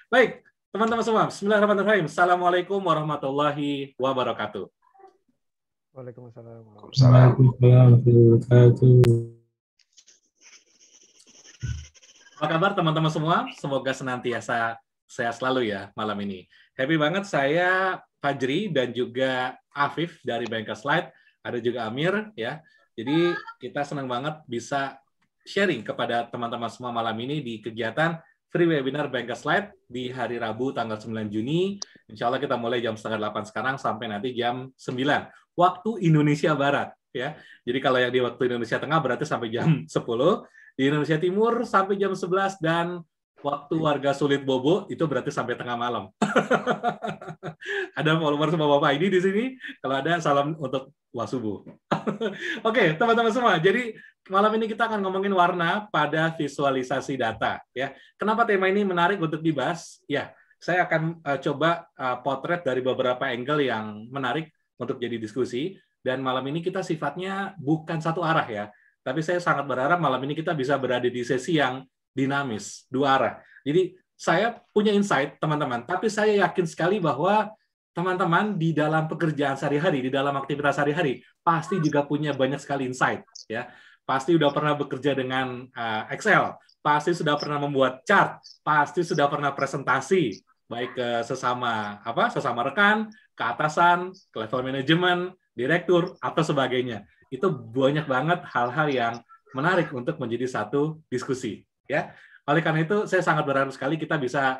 Baik, teman-teman semua. Bismillahirrahmanirrahim. Assalamualaikum warahmatullahi wabarakatuh. Waalaikumsalam. Waalaikumsalam. Apa kabar teman-teman semua? Semoga senantiasa sehat selalu ya malam ini. Happy banget saya Fajri dan juga Afif dari Bankers Light. Ada juga Amir ya. Jadi kita senang banget bisa sharing kepada teman-teman semua malam ini di kegiatan free webinar Bankers Light di hari Rabu tanggal 9 Juni. Insya Allah kita mulai jam setengah 8 sekarang sampai nanti jam 9 waktu Indonesia Barat ya. Jadi kalau yang di waktu Indonesia Tengah berarti sampai jam 10, di Indonesia Timur sampai jam 11, dan waktu warga sulit bobo itu berarti sampai tengah malam. Ada follower sama Bapak ini di sini. Kalau ada, salam untuk wasubuh. Oke, teman-teman semua. Jadi malam ini kita akan ngomongin warna pada visualisasi data. Ya, kenapa tema ini menarik untuk dibahas? Ya, saya akan coba potret dari beberapa angle yang menarik untuk jadi diskusi. Dan malam ini kita sifatnya bukan satu arah ya. Tapi saya sangat berharap malam ini kita bisa berada di sesi yang dinamis, dua arah. Jadi saya punya insight, teman-teman. Tapi saya yakin sekali bahwa teman-teman di dalam pekerjaan sehari-hari, di dalam aktivitas sehari-hari, pasti juga punya banyak sekali insight. Ya, pasti sudah pernah bekerja dengan Excel, pasti sudah pernah membuat chart, pasti sudah pernah presentasi, baik ke sesama rekan, ke atasan, ke level manajemen, direktur, atau sebagainya. Itu banyak banget hal-hal yang menarik untuk menjadi satu diskusi. Ya, oleh karena itu saya sangat berharap sekali kita bisa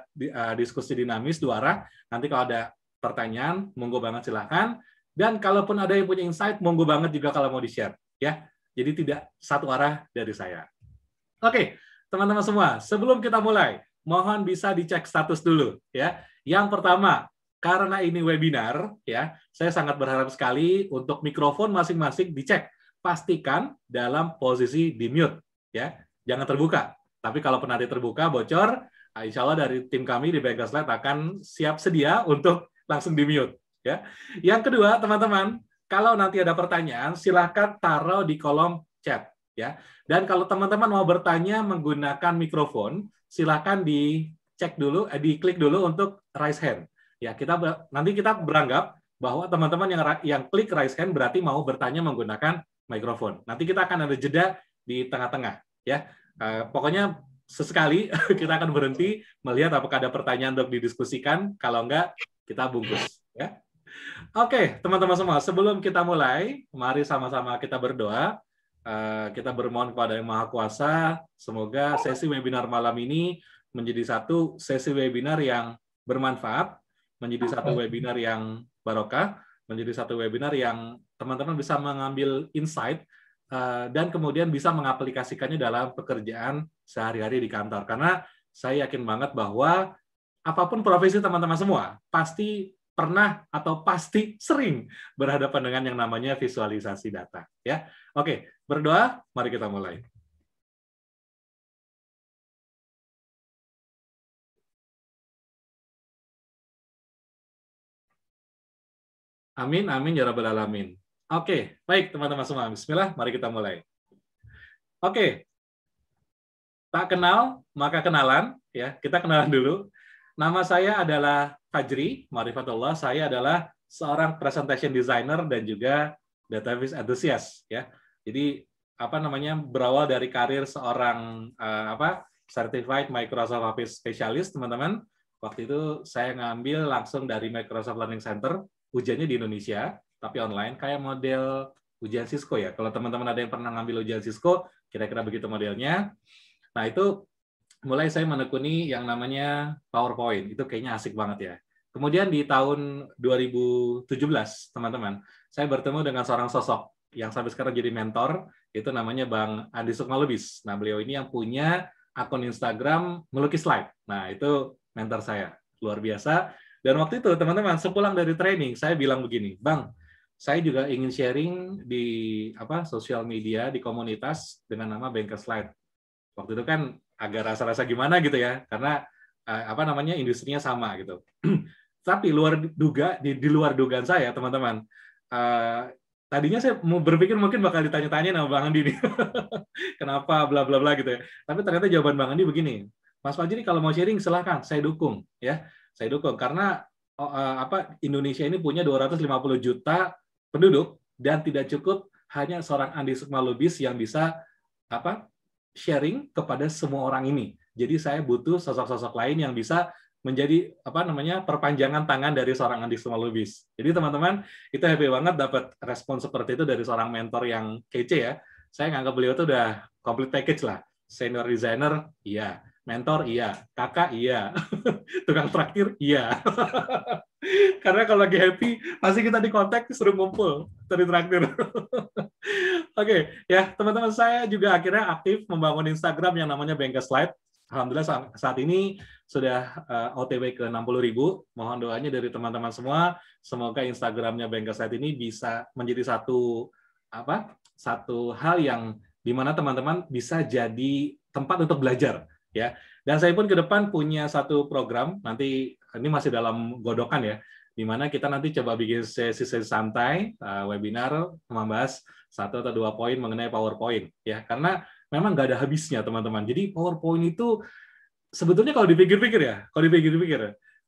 diskusi dinamis dua arah. Nanti kalau ada pertanyaan, monggo banget silahkan. Dan kalaupun ada yang punya insight, monggo banget juga kalau mau di-share. Ya, jadi tidak satu arah dari saya. Oke, teman-teman semua, sebelum kita mulai, mohon bisa dicek status dulu. Ya, yang pertama, karena ini webinar, ya, saya sangat berharap sekali untuk mikrofon masing-masing dicek. Pastikan dalam posisi di mute, ya, jangan terbuka. Tapi kalau pernah terbuka, bocor, insya Allah dari tim kami di Bankers Light akan siap sedia untuk langsung di mute. Ya. Yang kedua, teman-teman, kalau nanti ada pertanyaan, silahkan taruh di kolom chat. Ya. Dan kalau teman-teman mau bertanya menggunakan mikrofon, silahkan dicek dulu, diklik dulu untuk raise hand. Ya, nanti kita beranggap bahwa teman-teman yang klik raise hand berarti mau bertanya menggunakan mikrofon. Nanti kita akan ada jeda di tengah-tengah, ya. Pokoknya sesekali kita akan berhenti melihat apakah ada pertanyaan untuk didiskusikan. Kalau enggak, kita bungkus, ya. Oke, teman-teman semua, sebelum kita mulai, mari sama-sama kita berdoa. Kita bermohon kepada Yang Maha Kuasa, semoga sesi webinar malam ini menjadi satu sesi webinar yang bermanfaat, menjadi satu webinar yang barokah, menjadi satu webinar yang teman-teman bisa mengambil insight dan kemudian bisa mengaplikasikannya dalam pekerjaan sehari-hari di kantor. Karena saya yakin banget bahwa apapun profesi teman-teman semua, pasti pernah atau pasti sering berhadapan dengan yang namanya visualisasi data. Ya, oke, berdoa, mari kita mulai. Amin, amin, ya rabbal alamin. Oke, baik teman-teman semua. Bismillah, mari kita mulai. Oke, tak kenal, maka kenalan. Ya, kita kenalan dulu. Nama saya adalah Fajri Marifatullah. Saya adalah seorang presentation designer dan juga database enthusiast. Ya, jadi berawal dari karir seorang certified Microsoft Office specialist, teman-teman. Waktu itu saya ngambil langsung dari Microsoft Learning Center. Ujiannya di Indonesia, tapi online, kayak model ujian Cisco ya. Kalau teman-teman ada yang pernah ngambil ujian Cisco, kira-kira begitu modelnya. Nah, itu mulai saya menekuni yang namanya PowerPoint. Itu kayaknya asik banget ya. Kemudian di tahun 2017, teman-teman, saya bertemu dengan seorang sosok yang sampai sekarang jadi mentor, itu namanya Bang Andi Sukmalubis. Nah, beliau ini yang punya akun Instagram melukis slide. Nah, itu mentor saya. Luar biasa. Dan waktu itu, teman-teman, sepulang dari training, saya bilang begini, Bang, saya juga ingin sharing di sosial media, di komunitas dengan nama Bankers Light. Waktu itu kan agak rasa-rasa gimana gitu ya, karena industrinya sama gitu. Tapi di luar dugaan saya, teman-teman, tadinya saya mau berpikir mungkin bakal ditanya-tanya sama Bang Andi nih, kenapa bla bla bla gitu ya. Tapi ternyata jawaban Bang Andi begini, Mas Fajri kalau mau sharing silahkan, saya dukung ya. Saya dukung karena Indonesia ini punya 250 juta penduduk dan tidak cukup hanya seorang Andi Sukmalubis yang bisa sharing kepada semua orang ini. Jadi saya butuh sosok-sosok lain yang bisa menjadi perpanjangan tangan dari seorang Andi Sukmalubis. Jadi teman-teman, kita happy banget dapat respon seperti itu dari seorang mentor yang kece ya. Saya nganggap beliau itu udah complete package lah. Senior designer, iya. Mentor, iya. Kakak, iya. Tukang traktir, iya. Karena kalau lagi happy, pasti kita di kontak, suruh ngumpul. Dari traktir. Oke, ya teman-teman, saya juga akhirnya aktif membangun Instagram yang namanya Bengkel Slide. Alhamdulillah saat ini sudah OTW ke 60.000. Mohon doanya dari teman-teman semua. Semoga Instagramnya Bengkel Slide ini bisa menjadi satu hal yang dimana teman-teman bisa jadi tempat untuk belajar. Ya, dan saya pun ke depan punya satu program, nanti ini masih dalam godokan ya, di mana kita nanti coba bikin sesi santai, webinar, membahas 1 atau 2 poin mengenai PowerPoint, ya, karena memang nggak ada habisnya teman-teman. Jadi PowerPoint itu sebetulnya kalau dipikir-pikir,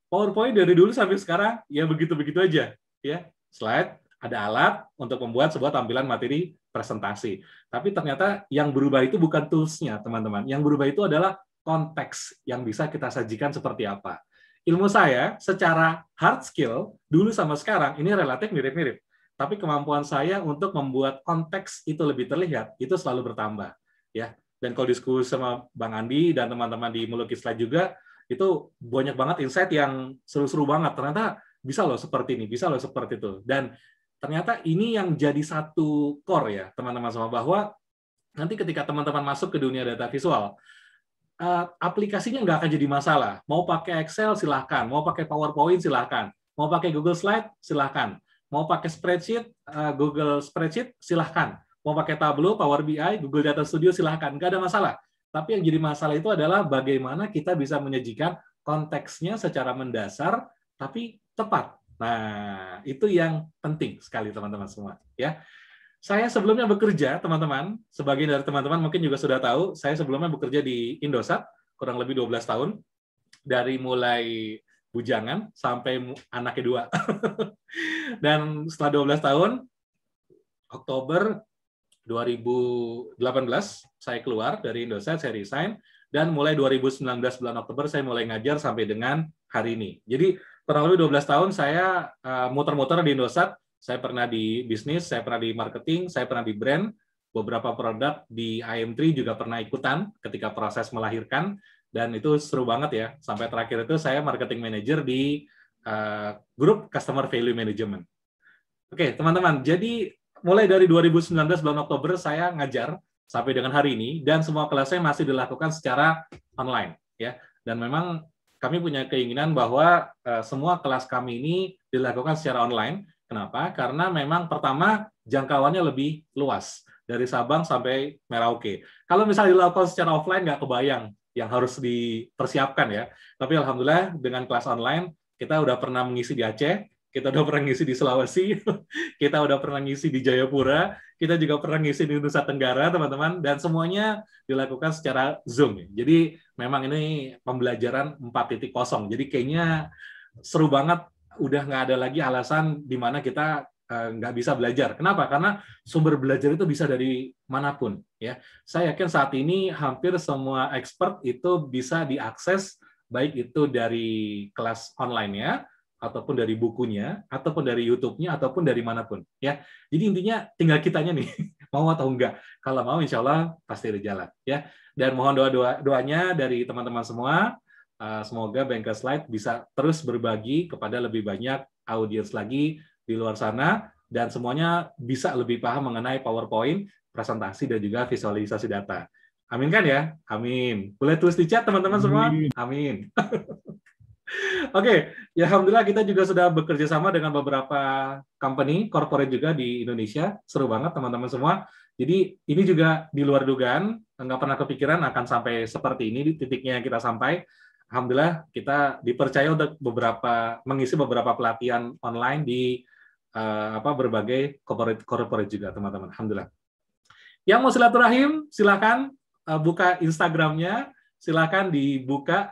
PowerPoint dari dulu sampai sekarang ya begitu-begitu aja, ya, slide, ada alat untuk membuat sebuah tampilan materi presentasi. Tapi ternyata yang berubah itu bukan tools-nya, teman-teman. Yang berubah itu adalah konteks yang bisa kita sajikan seperti apa. Ilmu saya secara hard skill dulu sama sekarang ini relatif mirip-mirip. Tapi kemampuan saya untuk membuat konteks itu lebih terlihat itu selalu bertambah, ya. Dan kalau diskusi sama Bang Andi dan teman-teman di Melukis Slide juga itu banyak banget insight yang seru-seru banget. Ternyata bisa loh seperti ini, bisa loh seperti itu. Dan ternyata ini yang jadi satu core ya, teman-teman semua, bahwa nanti ketika teman-teman masuk ke dunia data visual, aplikasinya nggak akan jadi masalah. Mau pakai Excel, silahkan. Mau pakai PowerPoint, silahkan. Mau pakai Google Slide, silahkan. Mau pakai spreadsheet, Google Spreadsheet, silahkan. Mau pakai Tableau, Power BI, Google Data Studio, silahkan. Nggak ada masalah. Tapi yang jadi masalah itu adalah bagaimana kita bisa menyajikan konteksnya secara mendasar, tapi tepat. Nah, itu yang penting sekali teman-teman semua. Ya. Saya sebelumnya bekerja, teman-teman, sebagian dari teman-teman mungkin juga sudah tahu, saya sebelumnya bekerja di Indosat, kurang lebih 12 tahun, dari mulai bujangan sampai anak kedua. Dan setelah 12 tahun, Oktober 2018, saya keluar dari Indosat, saya resign, dan mulai 2019 bulan Oktober, saya mulai ngajar sampai dengan hari ini. Jadi, kurang lebih 12 tahun saya muter-muter di Indosat. Saya pernah di bisnis, saya pernah di marketing, saya pernah di brand, beberapa produk di IM3 juga pernah ikutan ketika proses melahirkan, dan itu seru banget ya. Sampai terakhir itu saya marketing manager di grup Customer Value Management. Oke, teman-teman, jadi mulai dari 2019 bulan Oktober saya ngajar sampai dengan hari ini, dan semua kelasnya masih dilakukan secara online. Ya. Dan memang kami punya keinginan bahwa semua kelas kami ini dilakukan secara online. Kenapa? Karena memang pertama jangkauannya lebih luas dari Sabang sampai Merauke. Kalau misalnya dilakukan secara offline nggak kebayang yang harus dipersiapkan ya. Tapi alhamdulillah dengan kelas online kita udah pernah mengisi di Aceh, kita udah pernah ngisi di Sulawesi, kita udah pernah ngisi di Jayapura, kita juga pernah ngisi di Nusa Tenggara teman-teman, dan semuanya dilakukan secara Zoom. Jadi memang ini pembelajaran 4.0. Jadi kayaknya seru banget. Udah nggak ada lagi alasan di mana kita nggak bisa belajar. Kenapa? Karena sumber belajar itu bisa dari manapun. Ya, saya yakin saat ini hampir semua expert itu bisa diakses, baik itu dari kelas online-nya, ataupun dari bukunya, ataupun dari YouTube-nya, ataupun dari manapun. Ya, jadi intinya tinggal kitanya nih, mau atau enggak. Kalau mau, insya Allah pasti ada jalan. Ya, dan mohon doanya dari teman-teman semua. Semoga Bengkel Slide bisa terus berbagi kepada lebih banyak audiens lagi di luar sana, dan semuanya bisa lebih paham mengenai PowerPoint, presentasi, dan juga visualisasi data. Amin kan ya? Amin. Boleh tulis di chat teman-teman semua? Amin. Oke, ya alhamdulillah kita juga sudah bekerja sama dengan beberapa company, corporate juga di Indonesia. Seru banget teman-teman semua. Jadi ini juga di luar dugaan, nggak pernah kepikiran akan sampai seperti ini di titiknya yang kita sampai. Alhamdulillah kita dipercaya untuk mengisi beberapa pelatihan online di berbagai corporate juga teman-teman. Alhamdulillah. Yang mau silaturahim silakan buka Instagramnya silakan dibuka,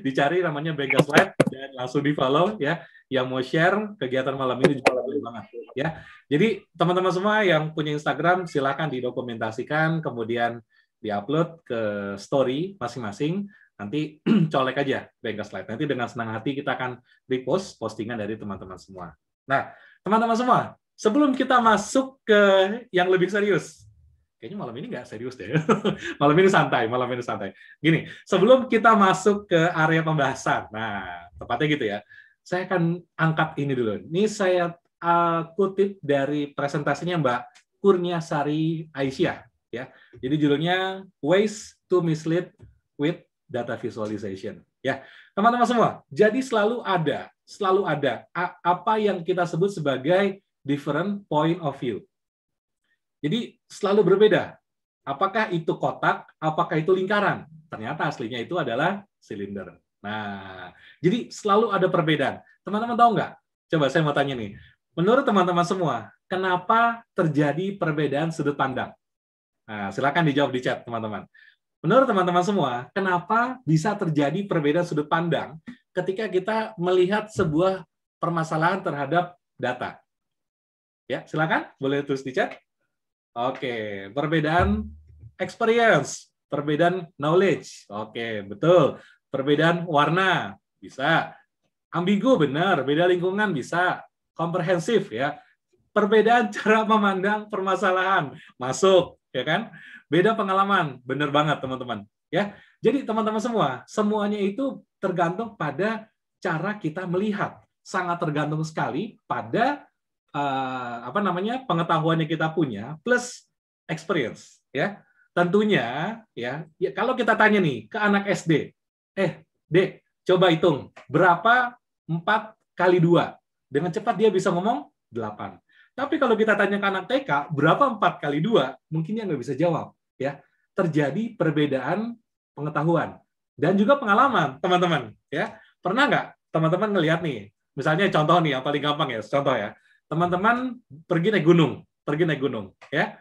dicari namanya Bengkel Slide dan langsung di-follow ya. Yang mau share kegiatan malam ini juga boleh banget ya. Jadi teman-teman semua yang punya Instagram silakan didokumentasikan, kemudian diupload ke story masing-masing. Nanti colek aja Bengkel Slide. Nanti dengan senang hati kita akan repost postingan dari teman-teman semua. Nah, teman-teman semua, sebelum kita masuk ke yang lebih serius, kayaknya malam ini nggak serius deh. Malam ini santai, malam ini santai. Gini, sebelum kita masuk ke area pembahasan, nah, tepatnya gitu ya, saya akan angkat ini dulu. Ini saya kutip dari presentasinya Mbak Kurniasari Aisyah. Ya. Jadi judulnya Ways to Mislead with Data Visualization. Ya, teman-teman semua, jadi selalu ada apa yang kita sebut sebagai different point of view. Jadi selalu berbeda. Apakah itu kotak, apakah itu lingkaran? Ternyata aslinya itu adalah silinder. Nah, jadi selalu ada perbedaan. Teman-teman tahu nggak? Coba saya mau tanya nih. Menurut teman-teman semua, kenapa terjadi perbedaan sudut pandang? Nah, silakan dijawab di chat, teman-teman. Menurut teman-teman semua, kenapa bisa terjadi perbedaan sudut pandang ketika kita melihat sebuah permasalahan terhadap data? Ya, silakan, boleh tulis di chat. Oke, perbedaan experience, perbedaan knowledge. Oke, betul. Perbedaan warna, bisa. Ambigu, benar. Beda lingkungan, bisa. Komprehensif, ya. Perbedaan cara memandang permasalahan, masuk, ya kan? Beda pengalaman, benar banget, teman-teman. Ya, jadi teman-teman semua, semuanya itu tergantung pada cara kita melihat. Sangat tergantung sekali pada pengetahuan yang kita punya plus experience, ya. Tentunya ya kalau kita tanya nih ke anak SD, Dek, coba hitung berapa 4 kali 2. Dengan cepat dia bisa ngomong 8. Tapi kalau kita tanya ke anak TK, berapa 4 kali 2, mungkin dia nggak bisa jawab, ya. Terjadi perbedaan pengetahuan dan juga pengalaman, teman-teman, ya. Pernah nggak teman-teman ngelihat nih, misalnya contoh nih yang paling gampang ya, contoh ya. Teman-teman pergi naik gunung, ya.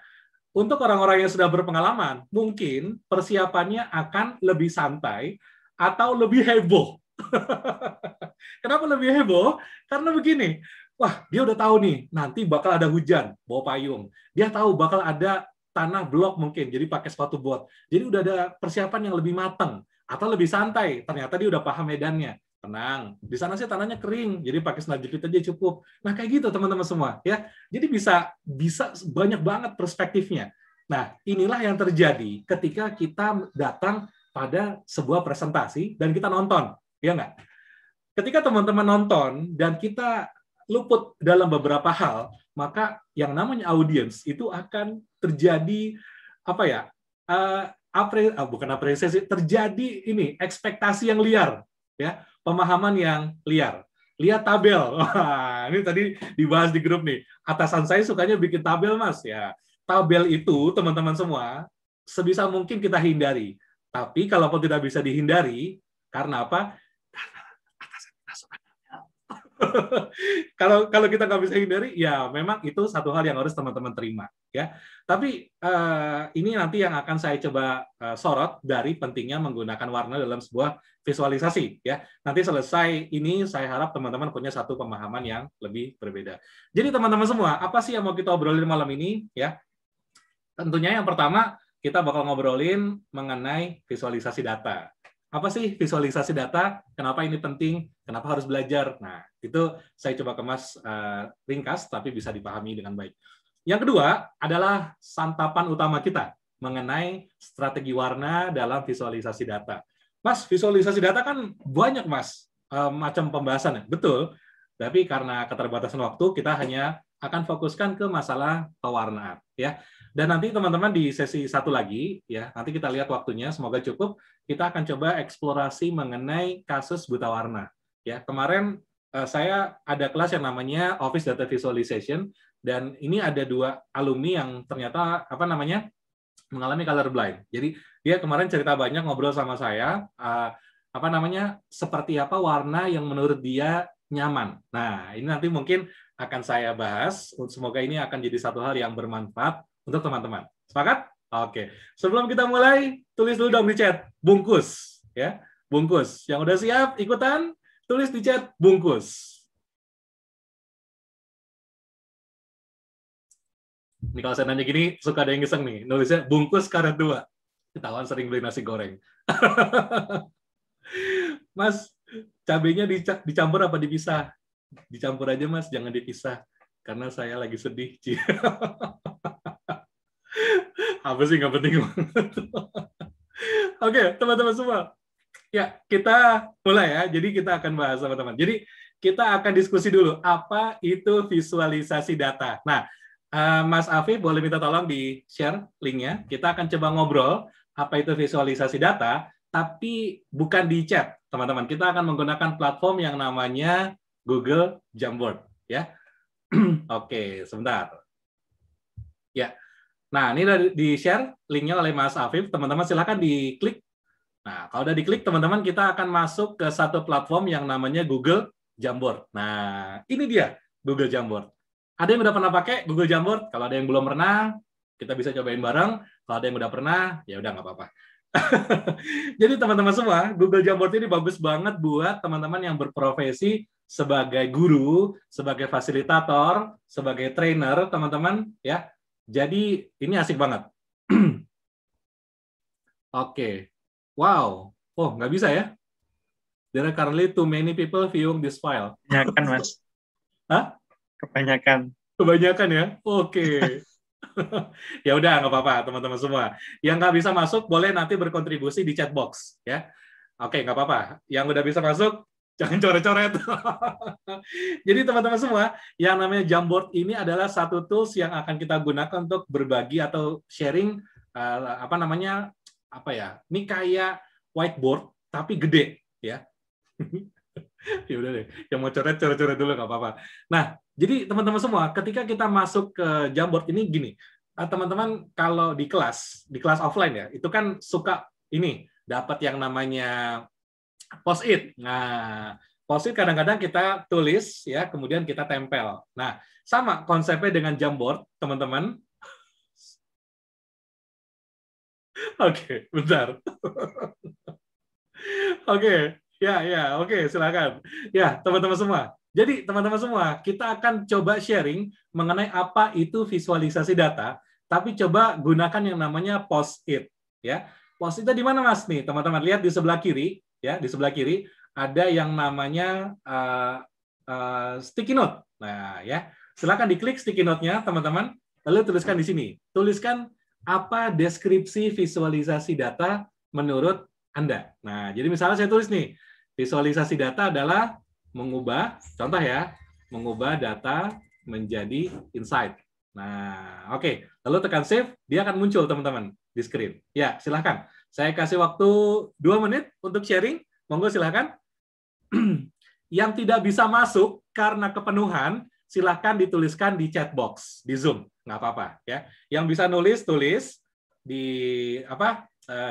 Untuk orang-orang yang sudah berpengalaman, mungkin persiapannya akan lebih santai atau lebih heboh. Kenapa lebih heboh? Karena begini, wah, dia udah tahu nih, nanti bakal ada hujan, bawa payung. Dia tahu bakal ada tanah blok mungkin, jadi pakai sepatu bot. Jadi udah ada persiapan yang lebih matang atau lebih santai. Ternyata dia udah paham medannya. Tenang, di sana sih tanahnya kering, jadi pakai sandal jepit aja cukup. Nah, kayak gitu teman-teman semua, ya. Jadi bisa banyak banget perspektifnya. Nah, inilah yang terjadi ketika kita datang pada sebuah presentasi dan kita nonton, ya nggak? Ketika teman-teman nonton dan kita luput dalam beberapa hal, maka yang namanya audiens itu akan terjadi bukan apresiasi, terjadi ini ekspektasi yang liar, ya. Pemahaman yang liar. Lihat tabel. Wah, ini tadi dibahas di grup nih. Atasan saya sukanya bikin tabel, Mas. Ya, tabel itu, teman-teman semua, sebisa mungkin kita hindari. Tapi kalaupun tidak bisa dihindari, karena apa? Kalau kita nggak bisa hindari, ya memang itu satu hal yang harus teman-teman terima, ya. Tapi ini nanti yang akan saya coba sorot dari pentingnya menggunakan warna dalam sebuah visualisasi, ya. Nanti selesai ini, saya harap teman-teman punya satu pemahaman yang lebih berbeda. Jadi teman-teman semua, apa sih yang mau kita obrolin malam ini, ya? Tentunya yang pertama kita bakal ngobrolin mengenai visualisasi data. Apa sih visualisasi data? Kenapa ini penting? Kenapa harus belajar? Nah, itu saya coba kemas ringkas, tapi bisa dipahami dengan baik. Yang kedua adalah santapan utama kita mengenai strategi warna dalam visualisasi data. Mas, visualisasi data kan banyak, Mas, macam pembahasannya. Betul, tapi karena keterbatasan waktu, kita hanya akan fokuskan ke masalah pewarnaan, ya. Dan nanti teman-teman di sesi satu lagi, ya, nanti kita lihat waktunya, semoga cukup. Kita akan coba eksplorasi mengenai kasus buta warna. Ya, kemarin saya ada kelas yang namanya Office Data Visualization, dan ini ada 2 alumni yang ternyata mengalami color blind. Jadi dia kemarin cerita banyak, ngobrol sama saya, seperti apa warna yang menurut dia nyaman. Nah, ini nanti mungkin akan saya bahas. Semoga ini akan jadi satu hal yang bermanfaat untuk teman-teman. Sepakat? Oke. Sebelum kita mulai, tulis dulu dong di chat, bungkus. Ya, bungkus. Yang udah siap, ikutan, tulis di chat, bungkus. Ini kalau saya nanya gini, suka ada yang ngiseng nih. Nulisnya bungkus karet 2. Ketahuan sering beli nasi goreng. Mas, cabenya dicampur apa dipisah? Dicampur aja, Mas. Jangan dipisah. Karena saya lagi sedih. Apa sih nggak penting banget. Oke, teman-teman semua. Ya, kita mulai ya. Jadi kita akan bahas, teman-teman. Jadi kita akan diskusi dulu. Apa itu visualisasi data? Nah, Mas Afif boleh minta tolong di-share linknya. Kita akan coba ngobrol apa itu visualisasi data, tapi bukan di chat, teman-teman. Kita akan menggunakan platform yang namanya Google Jamboard. Ya, oke, sebentar. Ya, nah ini udah di-share linknya oleh Mas Afif. Teman-teman silakan diklik. Nah, kalau udah diklik, teman-teman, kita akan masuk ke satu platform yang namanya Google Jamboard. Nah, ini dia Google Jamboard. Ada yang udah pernah pakai Google Jamboard? Kalau ada yang belum pernah, kita bisa cobain bareng. Kalau ada yang udah pernah, ya udah nggak apa-apa. Jadi teman-teman semua, Google Jamboard ini bagus banget buat teman-teman yang berprofesi sebagai guru, sebagai fasilitator, sebagai trainer, teman-teman, ya. Jadi ini asik banget. Oke. Wow. Oh, nggak bisa ya? There are currently too many people viewing this file. Kebanyakan, Mas. Hah? Kebanyakan. Kebanyakan ya? Oke. Ya udah, nggak apa-apa, teman-teman semua. Yang nggak bisa masuk, boleh nanti berkontribusi di chat box. Ya. Oke, nggak apa-apa. Yang udah bisa masuk, jangan coret-coret. Jadi teman-teman semua, yang namanya Jamboard ini adalah satu tools yang akan kita gunakan untuk berbagi atau sharing, ini kayak whiteboard, tapi gede. Ya. Ya udah deh, yang mau coret-coret dulu nggak apa-apa. Nah, jadi teman-teman semua, ketika kita masuk ke Jamboard ini gini, teman-teman kalau di kelas offline ya, itu kan suka ini dapat yang namanya post-it. Nah, post-it kadang-kadang kita tulis ya, kemudian kita tempel. Nah, sama konsepnya dengan Jamboard, teman-teman. Oke, bentar. Oke. Ya, oke, silakan. Ya, teman-teman semua. Jadi, teman-teman semua, kita akan coba sharing mengenai apa itu visualisasi data, tapi coba gunakan yang namanya post-it. Ya, post-it di mana, Mas? Nih, teman-teman lihat di sebelah kiri, ya, di sebelah kiri ada yang namanya sticky note. Nah, ya, silakan diklik sticky note-nya, teman-teman. Lalu tuliskan di sini. Tuliskan apa deskripsi visualisasi data menurut Anda. Nah, jadi misalnya saya tulis nih, visualisasi data adalah mengubah, contoh ya, mengubah data menjadi insight. Nah, oke. Lalu tekan save, dia akan muncul, teman-teman, di screen. Ya, silahkan. Saya kasih waktu 2 menit untuk sharing. Monggo silahkan. Yang tidak bisa masuk karena kepenuhan, silahkan dituliskan di chat box, di Zoom. Nggak apa-apa. Ya. Yang bisa tulis di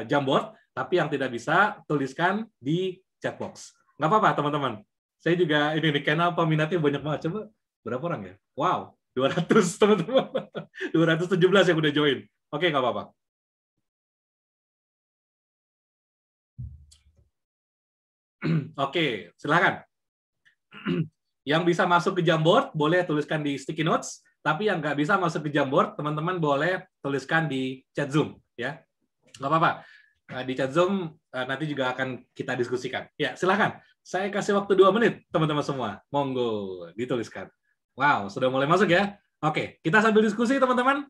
Jamboard, tapi yang tidak bisa, tuliskan di chat box. Nggak apa-apa, teman-teman. Saya juga, ini channel peminatnya banyak banget. Coba, berapa orang ya? Wow, 200, teman-teman. 217 yang udah join. Oke, nggak apa-apa. Oke, silakan. Yang bisa masuk ke Jamboard, boleh tuliskan di sticky notes. Tapi yang nggak bisa masuk ke Jamboard, teman-teman boleh tuliskan di chat Zoom. Ya, nggak apa-apa. Di chat Zoom nanti juga akan kita diskusikan. Ya, silakan. Saya kasih waktu 2 menit, teman-teman semua. Monggo, dituliskan. Wow, sudah mulai masuk ya? Oke, kita sambil diskusi, teman-teman.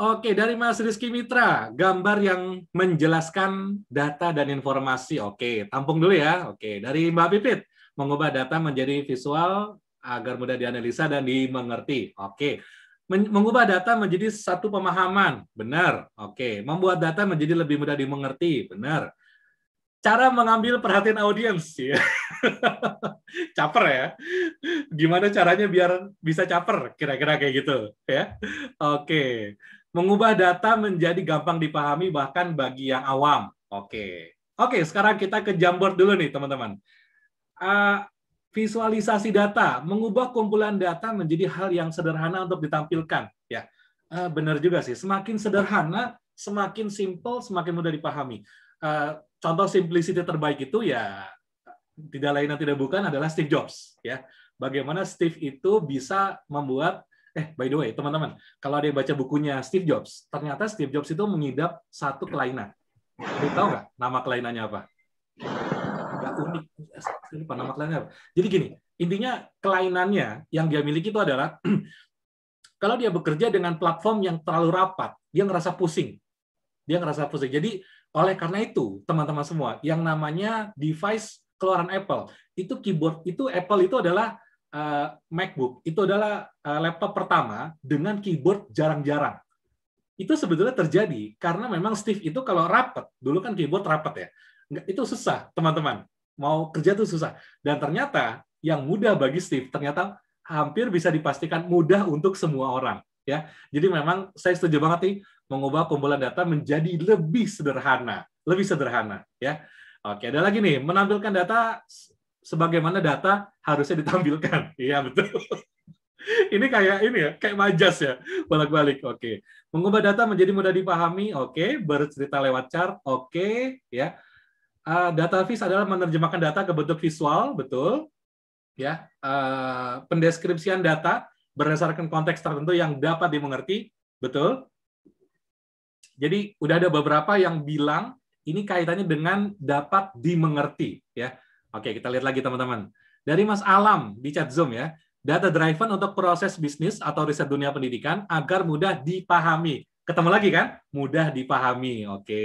Oke, dari Mas Rizky Mitra, gambar yang menjelaskan data dan informasi. Oke, tampung dulu ya. Oke, dari Mbak Pipit, mengubah data menjadi visual agar mudah dianalisa dan dimengerti. Oke. Mengubah data menjadi satu pemahaman, benar. Oke, membuat data menjadi lebih mudah dimengerti, benar. Cara mengambil perhatian audiens, ya. Caper ya. Gimana caranya biar bisa caper, kira-kira kayak gitu, ya. Oke, mengubah data menjadi gampang dipahami bahkan bagi yang awam. Oke, sekarang kita ke Jamboard dulu nih, teman-teman. Visualisasi data, mengubah kumpulan data menjadi hal yang sederhana untuk ditampilkan. Ya, Benar juga sih. Semakin sederhana, semakin simple, semakin mudah dipahami. Contoh simplicity terbaik itu ya tidak lain dan tidak bukan adalah Steve Jobs. Ya, bagaimana Steve itu bisa membuat. By the way, teman-teman, kalau ada yang baca bukunya Steve Jobs, ternyata Steve Jobs itu mengidap satu kelainan. Ada tahu nggak nama kelainannya apa? Nggak unik. Saya lupa nama kelainannya apa. Jadi gini, intinya kelainannya yang dia miliki itu adalah kalau dia bekerja dengan platform yang terlalu rapat, dia ngerasa pusing. Jadi, oleh karena itu, teman-teman semua, yang namanya device keluaran Apple, itu keyboard, itu Apple itu adalah MacBook, itu adalah laptop pertama dengan keyboard jarang-jarang. Itu sebetulnya terjadi karena memang Steve itu kalau rapat, dulu kan keyboard rapat ya, itu susah, teman-teman. Mau kerja itu susah. Dan ternyata yang mudah bagi Steve, ternyata hampir bisa dipastikan mudah untuk semua orang, ya. Jadi memang saya setuju banget nih mengubah kumpulan data menjadi lebih sederhana, ya. Oke, ada lagi nih, menampilkan data sebagaimana data harusnya ditampilkan. Iya, betul. Ini kayak majas ya, bolak-balik. Oke. Mengubah data menjadi mudah dipahami, oke. Bercerita lewat chart, oke, ya. Data vis adalah menerjemahkan data ke bentuk visual, betul. Ya, pendeskripsian data berdasarkan konteks tertentu yang dapat dimengerti, betul. Jadi udah ada beberapa yang bilang ini kaitannya dengan dapat dimengerti, ya. Oke, kita lihat lagi teman-teman. Dari Mas Alam di chat Zoom ya, data driven untuk proses bisnis atau riset dunia pendidikan agar mudah dipahami. Ketemu lagi kan? Mudah dipahami. Oke.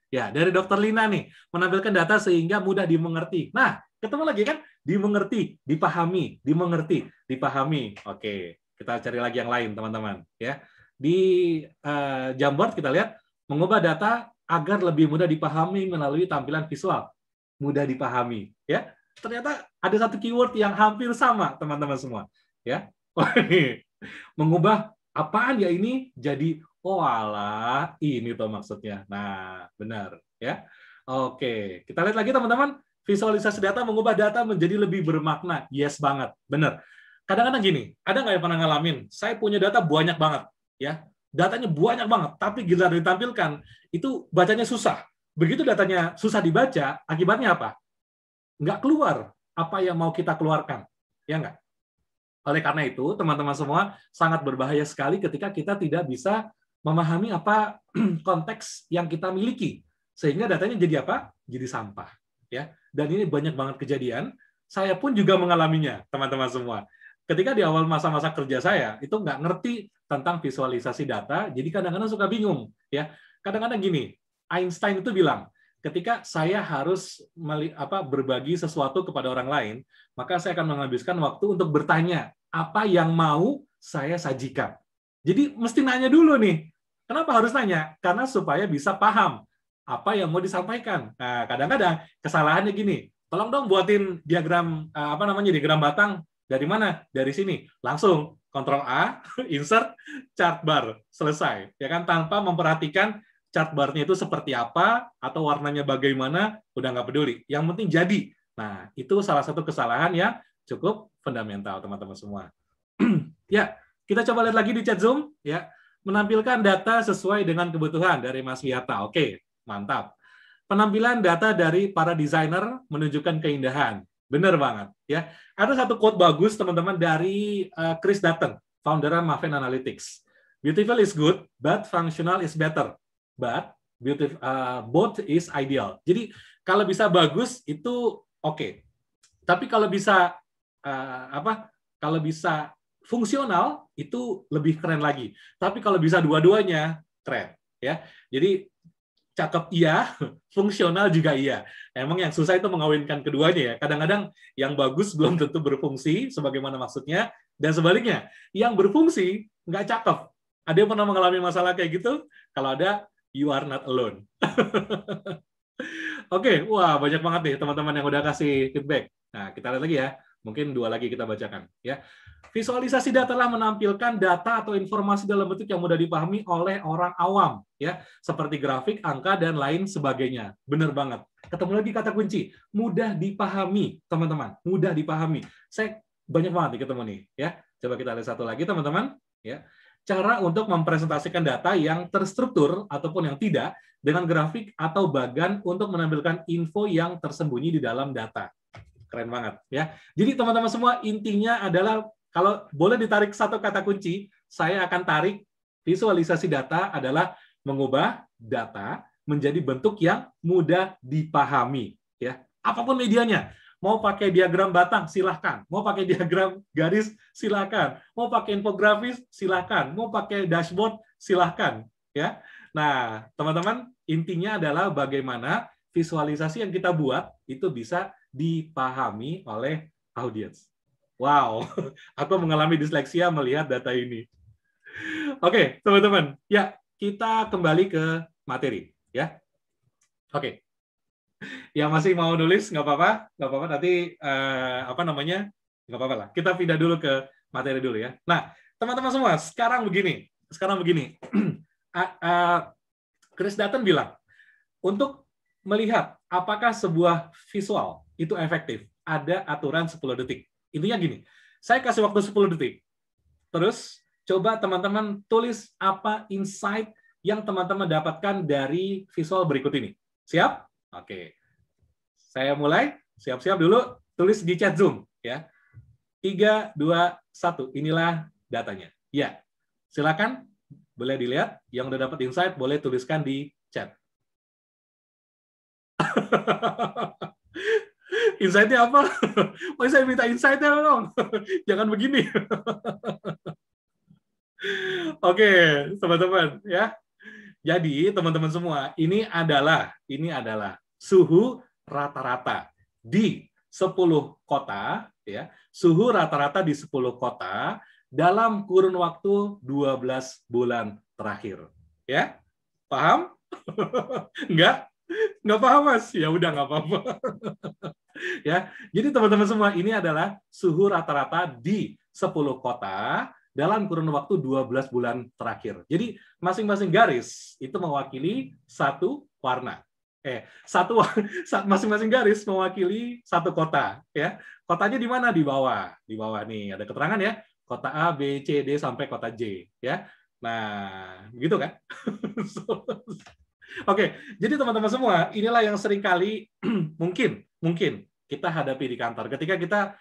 Ya, dari Dr. Lina nih, menampilkan data sehingga mudah dimengerti. Nah, ketemu lagi kan? Dimengerti, dipahami, dimengerti, dipahami. Oke, kita cari lagi yang lain, teman-teman. Ya, di Jamboard kita lihat mengubah data agar lebih mudah dipahami melalui tampilan visual. Mudah dipahami. Ya, ternyata ada satu keyword yang hampir sama, teman-teman semua. Ya, mengubah apaan ya ini jadi oh alah, ini tuh maksudnya. Nah, benar. Ya, oke. Kita lihat lagi, teman-teman. Visualisasi data mengubah data menjadi lebih bermakna. Yes banget, benar. Kadang-kadang gini, ada nggak yang pernah ngalamin? Saya punya data banyak banget, ya, datanya banyak banget, tapi gila ditampilkan itu bacanya susah. Begitu datanya susah dibaca, akibatnya apa? Nggak keluar apa yang mau kita keluarkan, ya nggak? Oleh karena itu, teman-teman semua sangat berbahaya sekali ketika kita tidak bisa memahami apa konteks yang kita miliki, sehingga datanya jadi apa? Jadi sampah. Ya, dan ini banyak banget kejadian. Saya pun juga mengalaminya, teman-teman semua. Ketika di awal masa-masa kerja saya itu nggak ngerti tentang visualisasi data, jadi kadang-kadang suka bingung. Ya, kadang-kadang gini, Einstein itu bilang, ketika saya harus berbagi sesuatu kepada orang lain, maka saya akan menghabiskan waktu untuk bertanya apa yang mau saya sajikan. Jadi mesti nanya dulu nih. Kenapa harus nanya? Karena supaya bisa paham apa yang mau disampaikan. Nah, kadang-kadang kesalahannya gini, tolong dong buatin diagram diagram batang dari mana? Dari sini. Langsung Ctrl A, insert chart bar, selesai. Ya kan, tanpa memperhatikan chart bar-nya itu seperti apa atau warnanya bagaimana, udah nggak peduli. Yang penting jadi. Nah, itu salah satu kesalahan yang cukup fundamental, teman-teman semua. Ya, kita coba lihat lagi di chat Zoom, ya. Menampilkan data sesuai dengan kebutuhan dari Mas Wiyata. Oke. Mantap. Penampilan data dari para desainer menunjukkan keindahan. Benar banget. Ya. Ada satu quote bagus, teman-teman, dari Chris Dutton, founder Maven Analytics. Beautiful is good, but functional is better. But beautiful, both is ideal. Jadi, kalau bisa bagus, itu oke. Tapi kalau bisa, kalau bisa fungsional, itu lebih keren lagi. Tapi kalau bisa dua-duanya, keren. Ya. Jadi, cakep iya, fungsional juga iya. Emang yang susah itu mengawinkan keduanya ya. Kadang-kadang yang bagus belum tentu berfungsi sebagaimana maksudnya, dan sebaliknya, yang berfungsi nggak cakep. Ada yang pernah mengalami masalah kayak gitu? Kalau ada, you are not alone. Oke, wah banyak banget nih teman-teman yang udah kasih feedback. Nah, kita lihat lagi ya. Mungkin 2 lagi kita bacakan. Ya. Visualisasi data telah menampilkan data atau informasi dalam bentuk yang mudah dipahami oleh orang awam, ya, seperti grafik, angka, dan lain sebagainya. Benar banget. Ketemu lagi kata kunci, mudah dipahami, teman-teman. Mudah dipahami. Saya banyak banget nih ketemu nih, ya. Coba kita lihat satu lagi, teman-teman. Ya. cara untuk mempresentasikan data yang terstruktur ataupun yang tidak dengan grafik atau bagan untuk menampilkan info yang tersembunyi di dalam data. Keren banget ya. Jadi teman-teman semua, intinya adalah kalau boleh ditarik satu kata kunci, saya akan tarik visualisasi data adalah mengubah data menjadi bentuk yang mudah dipahami ya. Apapun medianya. Mau pakai diagram batang, silahkan. Mau pakai diagram garis, silahkan. Mau pakai infografis, silahkan. Mau pakai dashboard, silahkan. Ya. Nah, teman-teman, intinya adalah bagaimana visualisasi yang kita buat itu bisa dipahami oleh audiens. Wow, aku mengalami disleksia melihat data ini. Oke, teman-teman. Ya, kita kembali ke materi. Ya, oke. Yang masih mau nulis nggak apa-apa, nanti nggak apa-apa lah. Kita pindah dulu ke materi dulu ya. Nah, teman-teman semua, sekarang begini. Chris Dutton bilang untuk melihat apakah sebuah visual itu efektif, ada aturan 10 detik. Intinya gini, saya kasih waktu 10 detik. Terus coba teman-teman tulis apa insight yang teman-teman dapatkan dari visual berikut ini. Siap? Oke, saya mulai. Siap-siap dulu. Tulis di chat Zoom, ya. 3, 2, 1. Inilah datanya. Ya, silakan. Boleh dilihat. Yang udah dapat insight, boleh tuliskan di chat. Insight-nya apa? Oh, saya minta insight-nya dong. Jangan begini. Oke, teman-teman, ya. Jadi, teman-teman semua, ini adalah suhu rata-rata di 10 kota, ya. Suhu rata-rata di 10 kota dalam kurun waktu 12 bulan terakhir. Ya? Paham? Enggak? Enggak paham, Mas? Ya udah, enggak apa-apa. Ya. Jadi, teman-teman semua, ini adalah suhu rata-rata di 10 kota dalam kurun waktu 12 bulan terakhir. Jadi masing-masing garis itu mewakili satu warna. Masing-masing garis mewakili satu kota. Ya, kotanya di mana? Di bawah. Di bawah nih ada keterangan ya. Kota A, B, C, D sampai kota J. Ya, nah gitu kan? Oke, jadi teman-teman semua, inilah yang seringkali mungkin kita hadapi di kantor. Ketika kita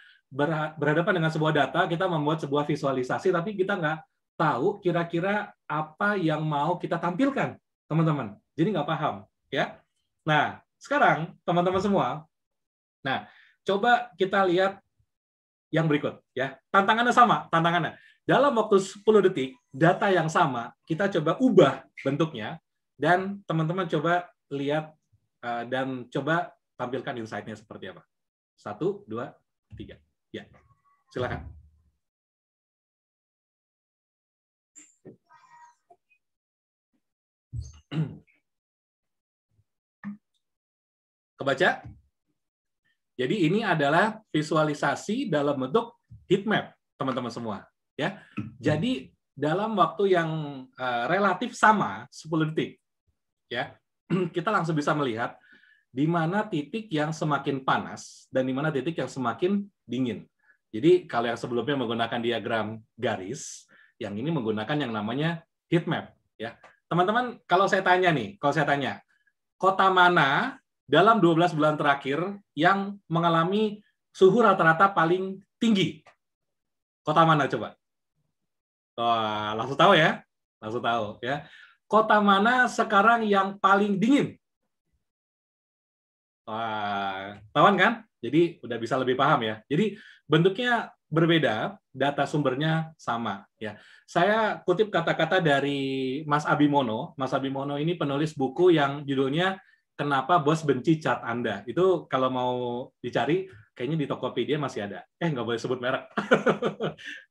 berhadapan dengan sebuah data, kita membuat sebuah visualisasi, tapi kita nggak tahu kira-kira apa yang mau kita tampilkan, teman-teman. Jadi nggak paham, ya. Nah, sekarang teman-teman semua, nah coba kita lihat yang berikut, ya. Tantangannya sama, dalam waktu 10 detik, data yang sama kita coba ubah bentuknya, dan teman-teman coba lihat dan coba tampilkan insight-nya seperti apa. 1, 2, 3. Ya, silakan. Kebaca? Jadi ini adalah visualisasi dalam bentuk heat map, teman-teman semua. Ya, jadi dalam waktu yang relatif sama, 10 detik, ya, kita langsung bisa melihat di mana titik yang semakin panas dan di mana titik yang semakin dingin. Jadi kalau yang sebelumnya menggunakan diagram garis, yang ini menggunakan yang namanya heat map. Ya, teman-teman, kalau saya tanya, kota mana dalam 12 bulan terakhir yang mengalami suhu rata-rata paling tinggi? Kota mana coba? Wah, langsung tahu ya, Kota mana sekarang yang paling dingin? Wah, tahuan kan? Jadi udah bisa lebih paham ya. Jadi bentuknya berbeda, data sumbernya sama ya. Saya kutip kata-kata dari Mas Abimono. Mas Abimono ini penulis buku yang judulnya Kenapa Bos Benci Cat Anda. Itu kalau mau dicari kayaknya di Tokopedia masih ada. Nggak boleh sebut merek.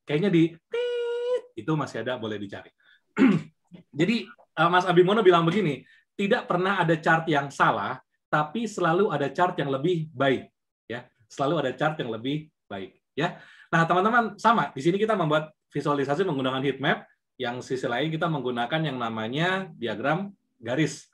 Kayaknya di itu masih ada, boleh dicari. Jadi Mas Abimono bilang begini, tidak pernah ada chart yang salah, tapi selalu ada chart yang lebih baik, ya. Selalu ada chart yang lebih baik, ya. Nah, teman-teman, sama. Di sini kita membuat visualisasi menggunakan heat map, yang sisi lain kita menggunakan yang namanya diagram garis.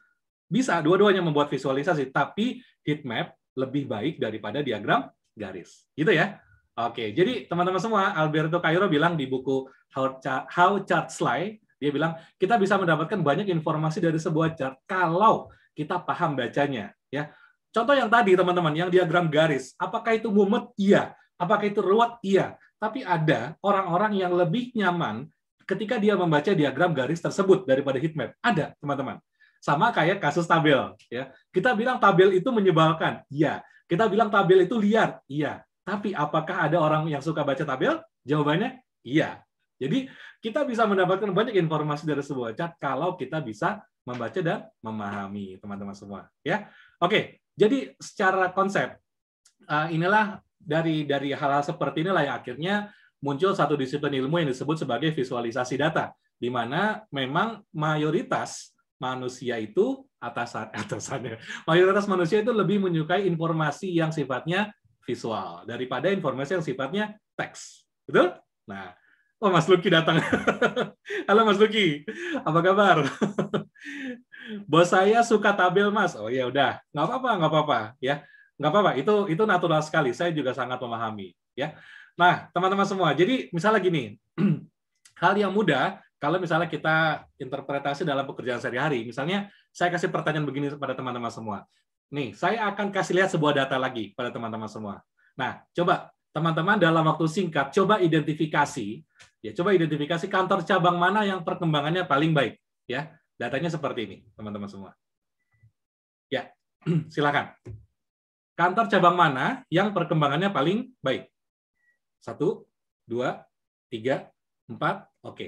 Bisa dua-duanya membuat visualisasi, tapi heat map lebih baik daripada diagram garis. Gitu ya. Oke, jadi teman-teman semua, Alberto Cairo bilang di buku How Charts Lie, dia bilang kita bisa mendapatkan banyak informasi dari sebuah chart kalau kita paham bacanya. Ya, contoh yang tadi teman-teman, yang diagram garis, apakah itu mumet? Iya. Apakah itu ruwet? Iya. Tapi ada orang-orang yang lebih nyaman ketika dia membaca diagram garis tersebut daripada heat map. Ada, teman-teman. Sama kayak kasus tabel. Ya, kita bilang tabel itu menyebalkan. Iya. Kita bilang tabel itu liar. Iya. Tapi apakah ada orang yang suka baca tabel? Jawabannya iya. Jadi kita bisa mendapatkan banyak informasi dari sebuah chart kalau kita bisa membaca dan memahami, teman-teman semua. Ya, oke. Jadi secara konsep inilah dari hal-hal seperti inilah yang akhirnya muncul satu disiplin ilmu yang disebut sebagai visualisasi data, di mana memang mayoritas manusia itu mayoritas manusia itu lebih menyukai informasi yang sifatnya visual daripada informasi yang sifatnya teks. Betul? Nah, oh Mas Lucky datang. Halo Mas Lucky, apa kabar? Bos saya suka tabel Mas. Oh ya udah, nggak apa-apa ya, nggak apa-apa. Itu natural sekali. Saya juga sangat memahami. Ya. Nah teman-teman semua, jadi misalnya gini, hal yang mudah kalau misalnya kita interpretasi dalam pekerjaan sehari-hari. Misalnya saya kasih pertanyaan begini kepada teman-teman semua. Nih, saya akan kasih lihat sebuah data lagi pada teman-teman semua. Nah, coba teman-teman dalam waktu singkat, coba identifikasi kantor cabang mana yang perkembangannya paling baik. Ya, datanya seperti ini, teman-teman semua. Ya, silakan. Kantor cabang mana yang perkembangannya paling baik? 1, 2, 3, 4, oke.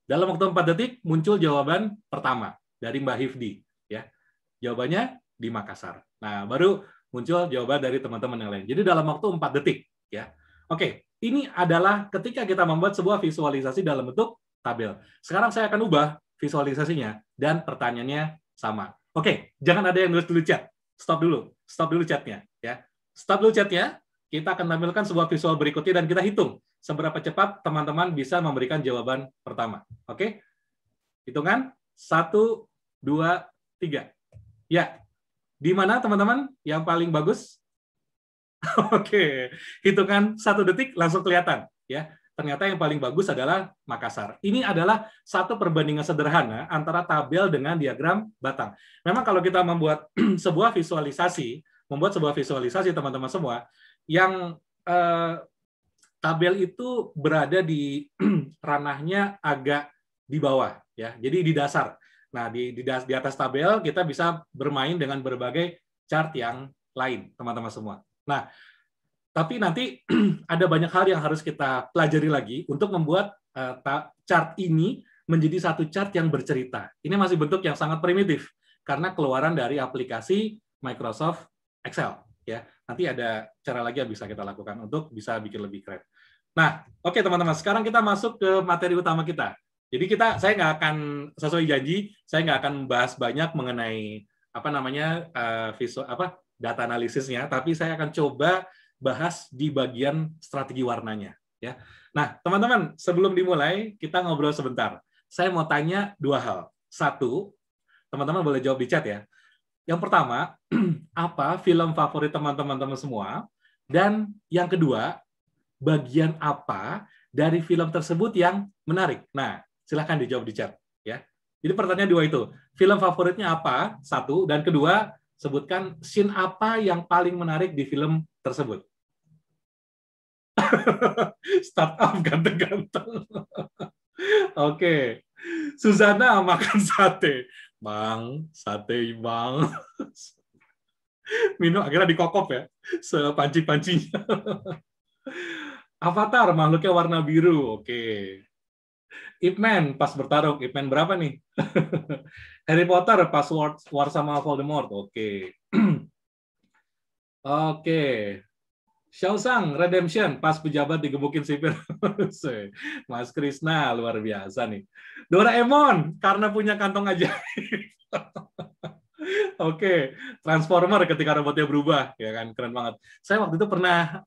Dalam waktu 4 detik muncul jawaban pertama dari Mbak Hifdi. Ya, jawabannya di Makassar. Nah, baru muncul jawaban dari teman-teman yang lain. Jadi dalam waktu 4 detik, ya. Oke, ini adalah ketika kita membuat sebuah visualisasi dalam bentuk tabel. Sekarang saya akan ubah visualisasinya dan pertanyaannya sama. Oke, jangan ada yang nulis dulu chat. Stop dulu chatnya, ya. Stop dulu chatnya. Kita akan tampilkan sebuah visual berikutnya dan kita hitung seberapa cepat teman-teman bisa memberikan jawaban pertama. Oke? Hitungan 1, 2, 3. Ya. Di mana teman-teman yang paling bagus? Oke, hitungan 1 detik langsung kelihatan. Ya, ternyata yang paling bagus adalah Makassar. Ini adalah satu perbandingan sederhana antara tabel dengan diagram batang. Memang kalau kita membuat sebuah visualisasi teman-teman semua, yang tabel itu berada di ranahnya agak di bawah, ya. Jadi di dasar. Nah, di atas tabel kita bisa bermain dengan berbagai chart yang lain, teman-teman semua. Nah, tapi nanti ada banyak hal yang harus kita pelajari lagi untuk membuat chart ini menjadi satu chart yang bercerita. Ini masih bentuk yang sangat primitif karena keluaran dari aplikasi Microsoft Excel. Ya, nanti ada cara lagi yang bisa kita lakukan untuk bisa bikin lebih keren. Nah, oke teman-teman, sekarang kita masuk ke materi utama kita. Jadi saya nggak akan, sesuai janji, saya nggak akan membahas banyak mengenai data analisisnya, tapi saya akan coba bahas di bagian strategi warnanya. Ya. Nah, teman-teman, sebelum dimulai, kita ngobrol sebentar. Saya mau tanya 2 hal. 1, teman-teman boleh jawab di chat ya. Yang pertama, apa film favorit teman-teman semua? Dan yang kedua, bagian apa dari film tersebut yang menarik? Nah, silahkan dijawab di chat, ya. Jadi pertanyaan 2 itu, film favoritnya apa? 1, dan kedua, sebutkan scene apa yang paling menarik di film tersebut. Startup ganteng-ganteng. Oke, Suzana makan sate, bang, sate bang. Minum akhirnya dikokop ya, sepanci-pancinya. Avatar makhluknya warna biru, oke. Ip Man pas bertarung, Ip Man berapa nih? Harry Potter pas war sama Voldemort, oke. Oke. Shawshank Redemption pas pejabat digebukin sipir. Mas Krisna luar biasa nih. Doraemon karena punya kantong ajaib. Oke, Transformer ketika robotnya berubah, ya kan, keren banget. Saya waktu itu pernah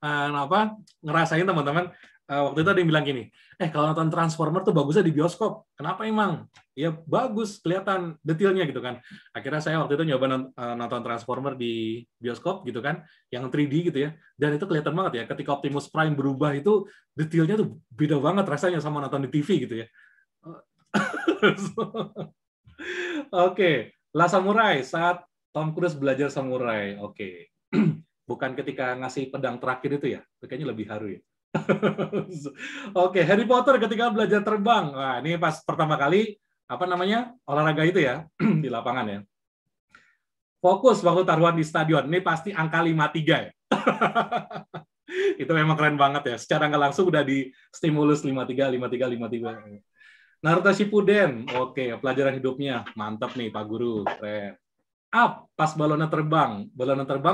ngerasain teman-teman waktu itu ada yang bilang gini, kalau nonton Transformer tuh bagusnya di bioskop. Kenapa emang? Ya bagus, kelihatan detailnya gitu kan. Akhirnya saya waktu itu nyoba nonton Transformer di bioskop gitu kan, yang 3D gitu ya. Dan itu kelihatan banget ya, ketika Optimus Prime berubah itu detailnya tuh beda banget rasanya sama nonton di TV gitu ya. Oke, La Samurai, saat Tom Cruise belajar samurai. Oke. Bukan ketika ngasih pedang terakhir itu ya. Kayaknya lebih haru ya. Oke, Harry Potter ketika belajar terbang. Wah, ini pas pertama kali olahraga itu ya di lapangan ya. Fokus waktu taruhan di stadion. Ini pasti angka 53 ya. Itu memang keren banget ya. Secara nggak langsung udah di stimulus 53, 53, 53. Naruto Shippuden, oke, pelajaran hidupnya, mantap nih Pak Guru, keren. Up, pas balonnya terbang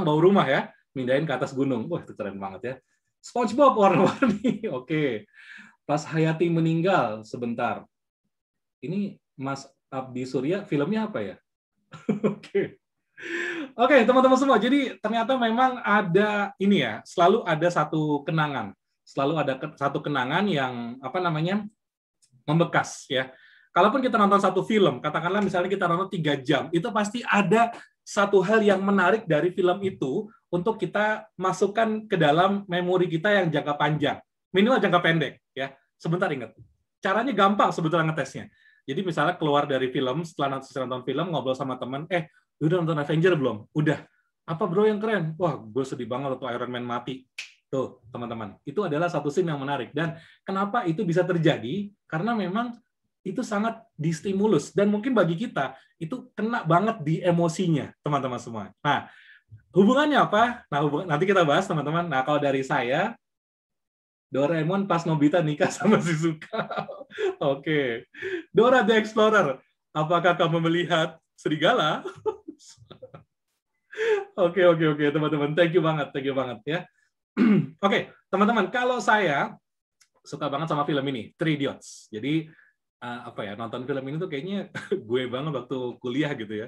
bawa rumah ya, mindahin ke atas gunung, wah itu keren banget ya. SpongeBob warna-warni, oke. Pas Hayati meninggal, sebentar. Ini Mas Abdi Surya, filmnya apa ya? Oke, teman-teman semua, jadi ternyata memang ada ini ya, selalu ada satu kenangan yang membekas ya. Kalaupun kita nonton satu film, katakanlah misalnya kita nonton 3 jam, itu pasti ada satu hal yang menarik dari film itu untuk kita masukkan ke dalam memori kita yang jangka panjang, minimal jangka pendek ya. Sebentar ingat, caranya gampang sebetulnya ngetesnya. Jadi misalnya keluar dari film, setelah nonton film, ngobrol sama teman, udah nonton Avenger belum? Udah. Apa bro yang keren? Wah, gue sedih banget waktu Iron Man mati. Tuh, teman-teman. Itu adalah satu scene yang menarik. Dan kenapa itu bisa terjadi? Karena memang itu sangat distimulus. Dan mungkin bagi kita, itu kena banget di emosinya, teman-teman semua. Nah, hubungannya apa? Nah, nanti kita bahas, teman-teman. Nah, kalau dari saya, Doraemon pas Nobita nikah sama Shizuka. Oke. Dora the Explorer. Apakah kamu melihat serigala? Oke, teman-teman. Thank you banget ya. Oke, teman-teman, kalau saya suka banget sama film ini, Three Idiots. Jadi nonton film ini tuh kayaknya gue banget waktu kuliah gitu ya.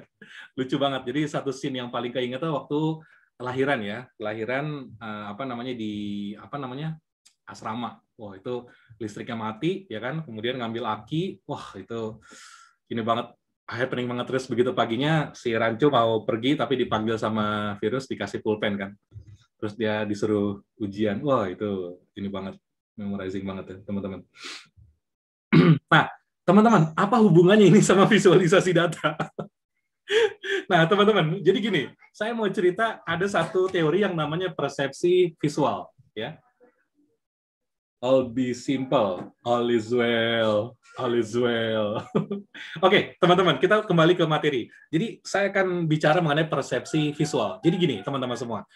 Lucu banget. Jadi satu scene yang paling keinget tuh waktu lahiran ya. Lahiran di asrama. Wah, itu listriknya mati ya kan, kemudian ngambil aki. Wah, itu ini banget. Happening banget. Terus begitu paginya si Rancu mau pergi tapi dipanggil sama Virus, dikasih pulpen kan. Terus dia disuruh ujian. Wah, itu ini banget, memorizing banget ya, teman-teman. Nah, teman-teman, apa hubungannya ini sama visualisasi data? Nah, teman-teman, jadi gini, saya mau cerita ada satu teori yang namanya persepsi visual, ya. All be simple, all is well, all is well. Oke, teman-teman, kita kembali ke materi. Jadi, saya akan bicara mengenai persepsi visual. Jadi gini, teman-teman semua.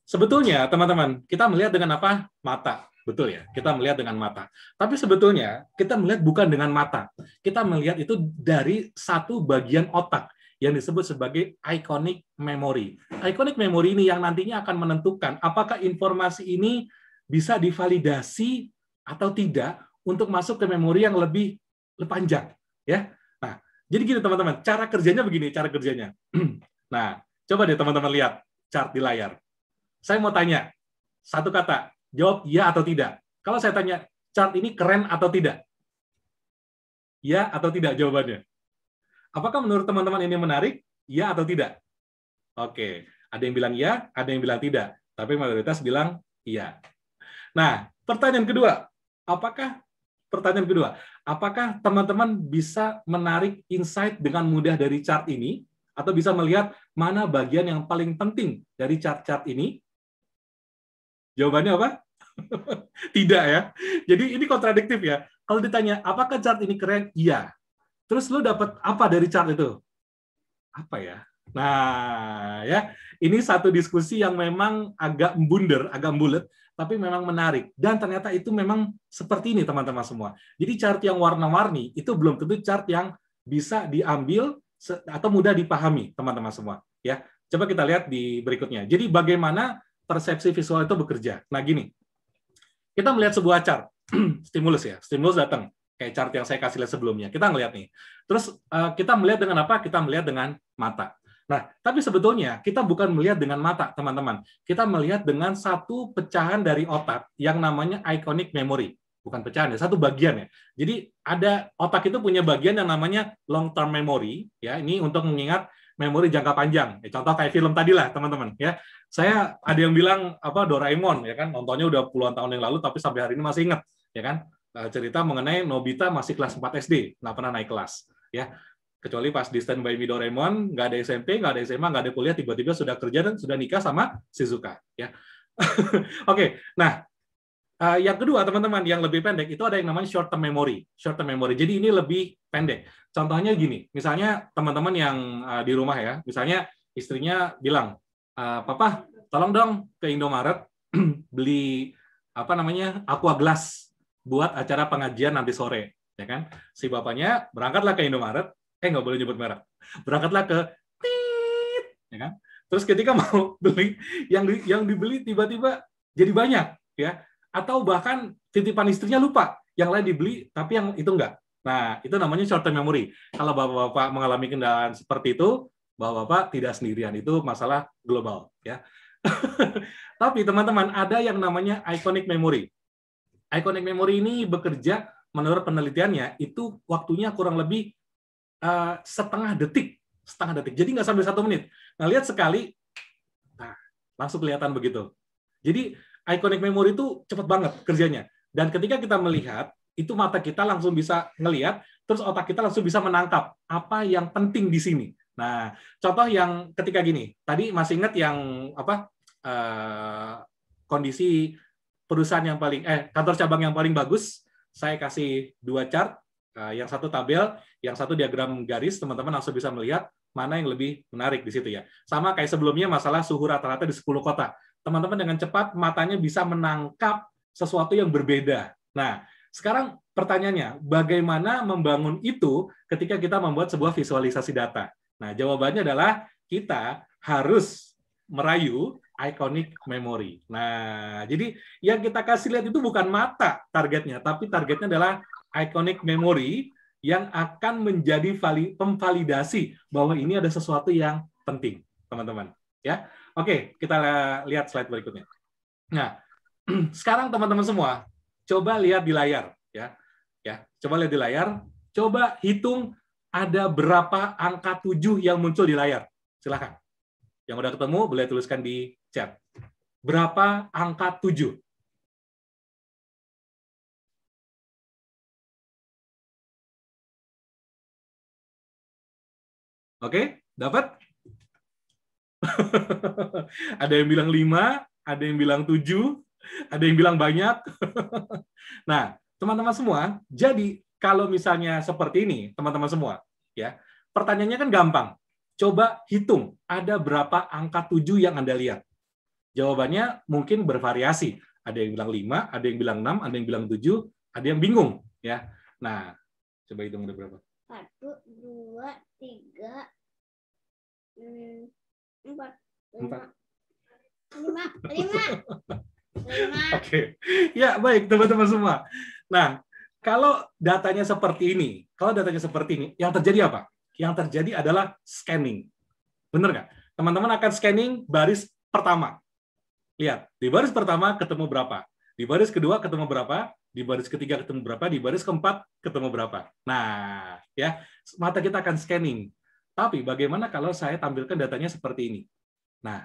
Sebetulnya, teman-teman, kita melihat dengan apa? Mata. Betul ya? Kita melihat dengan mata. Tapi sebetulnya, kita melihat bukan dengan mata. Kita melihat itu dari satu bagian otak yang disebut sebagai iconic memory. Iconic memory ini yang nantinya akan menentukan apakah informasi ini bisa divalidasi atau tidak untuk masuk ke memori yang lebih panjang. Ya. Nah, jadi gini teman-teman, cara kerjanya begini, cara kerjanya. Nah, coba deh teman-teman lihat chart di layar. Saya mau tanya, satu kata, jawab ya atau tidak. Kalau saya tanya, chart ini keren atau tidak? Ya atau tidak jawabannya? Apakah menurut teman-teman ini menarik? Ya atau tidak? Oke, ada yang bilang ya, ada yang bilang tidak. Tapi mayoritas bilang iya. Nah, pertanyaan kedua, apakah teman-teman bisa menarik insight dengan mudah dari chart ini? Atau bisa melihat mana bagian yang paling penting dari chart-chart ini? Jawabannya apa? Tidak ya. Jadi ini kontradiktif ya. Kalau ditanya, apakah chart ini keren? Iya. Terus lu dapat apa dari chart itu? Apa ya? Nah, ya, ini satu diskusi yang memang agak membunder, agak bulat, tapi memang menarik. Dan ternyata itu memang seperti ini, teman-teman semua. Jadi chart yang warna-warni itu belum tentu chart yang bisa diambil atau mudah dipahami, teman-teman semua. Ya, coba kita lihat di berikutnya. Jadi bagaimana persepsi visual itu bekerja. Nah, gini. Kita melihat sebuah chart, stimulus ya. Stimulus datang. Kayak chart yang saya kasih lihat sebelumnya. Kita ngelihat nih. Terus kita melihat dengan apa? Kita melihat dengan mata. Nah, tapi sebetulnya kita bukan melihat dengan mata, teman-teman. Kita melihat dengan satu pecahan dari otak yang namanya iconic memory. Bukan pecahan ya, satu bagian ya. Jadi ada otak itu punya bagian yang namanya long term memory, ya. Ini untuk mengingat memori jangka panjang. Ya, contoh kayak film tadi lah, teman-teman. Ya, saya ada yang bilang apa Doraemon, ya kan? Nontonnya udah puluhan tahun yang lalu, tapi sampai hari ini masih ingat, ya kan? Cerita mengenai Nobita masih kelas 4 SD, nggak pernah naik kelas, ya. Kecuali pas di Stand By Me Doraemon, nggak ada SMP, nggak ada SMA, nggak ada kuliah, tiba-tiba sudah kerja dan sudah nikah sama Shizuka, ya. Oke, nah. Yang kedua, teman-teman, yang lebih pendek, itu ada yang namanya short term memory. Short term memory. Jadi ini lebih pendek. Contohnya gini, misalnya teman-teman yang di rumah ya, misalnya istrinya bilang, Papa, tolong dong ke Indomaret beli apa namanya aqua glass buat acara pengajian nanti sore, ya kan? Si bapaknya berangkatlah ke Indomaret, nggak boleh nyebut merek, berangkatlah ke tit, ya kan? Terus ketika mau beli, yang dibeli tiba-tiba jadi banyak, ya. Atau bahkan titipan istrinya lupa, yang lain dibeli, tapi yang itu enggak. Nah, itu namanya short term memory. Kalau bapak-bapak mengalami kendala seperti itu, bapak-bapak tidak sendirian, itu masalah global. Ya. Tapi teman-teman, ada yang namanya iconic memory. Iconic memory ini bekerja, menurut penelitiannya, itu waktunya kurang lebih setengah detik. Jadi nggak sampai 1 menit. Nah, lihat sekali, nah, langsung kelihatan begitu. Jadi, iconic memory itu cepat banget kerjanya. Dan ketika kita melihat, itu mata kita langsung bisa ngelihat, terus otak kita langsung bisa menangkap apa yang penting di sini. Nah, contoh yang ketika gini, tadi masih ingat yang apa kondisi perusahaan yang paling kantor cabang yang paling bagus, saya kasih 2 chart, yang satu tabel, yang satu diagram garis, teman-teman langsung bisa melihat mana yang lebih menarik di situ ya. Sama kayak sebelumnya masalah suhu rata-rata di 10 kota. Teman-teman dengan cepat matanya bisa menangkap sesuatu yang berbeda. Nah, sekarang pertanyaannya, bagaimana membangun itu ketika kita membuat sebuah visualisasi data? Nah, jawabannya adalah kita harus merayu iconic memory. Nah, jadi yang kita kasih lihat itu bukan mata targetnya, tapi targetnya adalah iconic memory yang akan menjadi pemvalidasi bahwa ini ada sesuatu yang penting, teman-teman. Ya, oke, kita lihat slide berikutnya. Nah, sekarang teman-teman semua, coba lihat di layar, ya, coba lihat di layar, coba hitung ada berapa angka 7 yang muncul di layar. Silakan. Yang udah ketemu boleh tuliskan di chat. Berapa angka 7? Oke, dapat? Ada yang bilang 5, ada yang bilang 7, ada yang bilang banyak. Nah, teman-teman semua, jadi kalau misalnya seperti ini, teman-teman semua, ya, pertanyaannya kan gampang. Coba hitung, ada berapa angka 7 yang Anda lihat? Jawabannya mungkin bervariasi. Ada yang bilang 5, ada yang bilang 6, ada yang bilang 7, ada yang bingung. Ya. Nah, coba hitung ada berapa? 1, 2, 3, 4, 5. Oke. Ya, baik teman-teman semua. Nah, kalau datanya seperti ini, yang terjadi apa? Yang terjadi adalah scanning. Benar nggak? Teman-teman akan scanning baris pertama. Lihat, di baris pertama ketemu berapa? Di baris kedua ketemu berapa? Di baris ketiga ketemu berapa? Di baris keempat ketemu berapa? Nah, ya, mata kita akan scanning. Tapi bagaimana kalau saya tampilkan datanya seperti ini? Nah,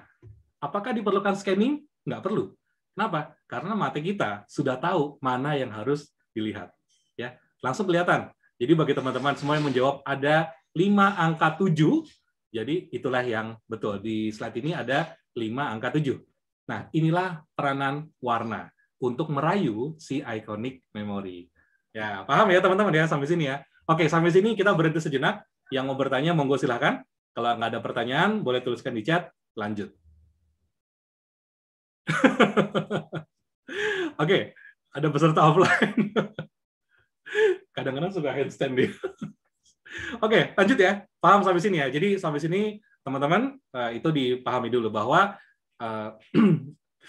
apakah diperlukan scanning? Nggak perlu. Kenapa? Karena mata kita sudah tahu mana yang harus dilihat. Ya, langsung kelihatan. Jadi bagi teman-teman semua yang menjawab ada 5 angka 7, jadi itulah yang betul. Di slide ini ada 5 angka 7. Nah, inilah peranan warna untuk merayu si iconic memory. Ya, paham ya teman-teman ya sampai sini ya. Oke, sampai sini kita berhenti sejenak. Yang mau bertanya, monggo silahkan. Kalau nggak ada pertanyaan, boleh tuliskan di chat. Lanjut. Oke, ada peserta offline. Kadang-kadang suka handstand dia. Oke, lanjut ya. Paham sampai sini ya. Jadi sampai sini teman-teman itu dipahami dulu bahwa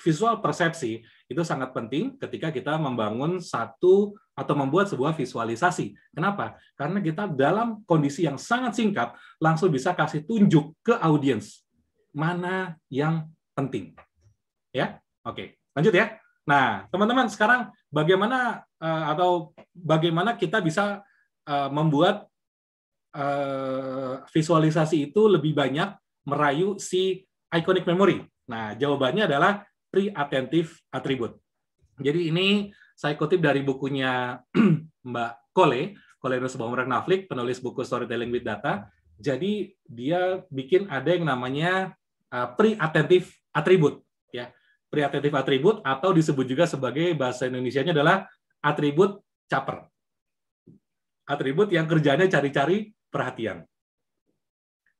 visual persepsi itu sangat penting ketika kita membangun satu atau membuat sebuah visualisasi. Kenapa? Karena kita dalam kondisi yang sangat singkat langsung bisa kasih tunjuk ke audiens mana yang penting. Ya, oke, lanjut ya. Nah, teman-teman sekarang bagaimana bagaimana kita bisa membuat visualisasi itu lebih banyak merayu si iconic memory. Nah, jawabannya adalah pre-attentive attribute. Jadi ini saya kutip dari bukunya Mbak Kole Nussbaum-Ragnaflik, penulis buku Storytelling with Data. Jadi dia bikin ada yang namanya pre-attentive attribute, ya. Pre-attentive attribute atau disebut juga sebagai bahasa Indonesianya adalah atribut caper. Atribut yang kerjanya cari-cari perhatian.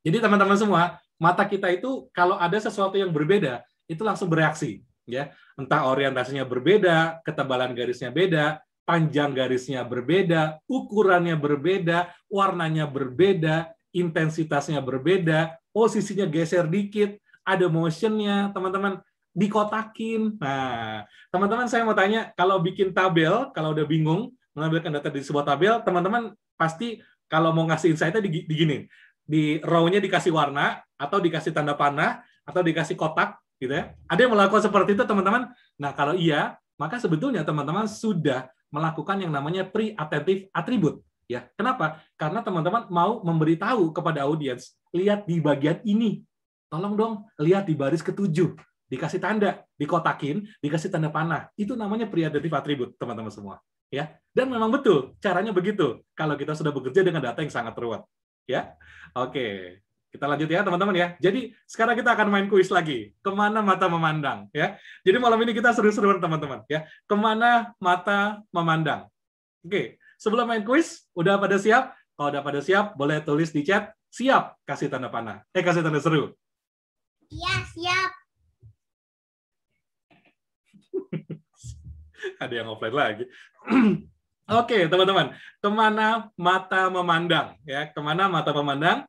Jadi teman-teman semua, mata kita itu kalau ada sesuatu yang berbeda, itu langsung bereaksi, ya. Entah orientasinya berbeda, ketebalan garisnya beda, panjang garisnya berbeda, ukurannya berbeda, warnanya berbeda, intensitasnya berbeda, posisinya geser dikit, ada motionnya, teman-teman, dikotakin. Nah, teman-teman saya mau tanya, kalau bikin tabel, kalau udah bingung mengambilkan data di sebuah tabel, teman-teman pasti kalau mau ngasih insight-nya di gini, di row-nya dikasih warna, atau dikasih tanda panah, atau dikasih kotak, gitu ya. Ada yang melakukan seperti itu, teman-teman? Nah, kalau iya, maka sebetulnya teman-teman sudah melakukan yang namanya pre-attentive attribute. Ya, kenapa? Karena teman-teman mau memberitahu kepada audiens, lihat di bagian ini. Tolong dong, lihat di baris ke-7. Dikasih tanda, dikotakin, dikasih tanda panah. Itu namanya pre-attentive attribute, teman-teman semua. Ya, dan memang betul, caranya begitu. Kalau kita sudah bekerja dengan data yang sangat ruwet. Ya, oke. Kita lanjut ya teman-teman ya. Jadi sekarang kita akan main kuis lagi. Kemana mata memandang ya. Jadi malam ini kita seru-seruan teman-teman ya. Kemana mata memandang. Oke. Sebelum main kuis, udah pada siap? Kalau udah pada siap, boleh tulis di chat. Siap. Kasih tanda panah. Kasih tanda seru. Iya, siap. Ada yang offline lagi. Oke teman-teman. Kemana mata memandang ya. Kemana mata memandang?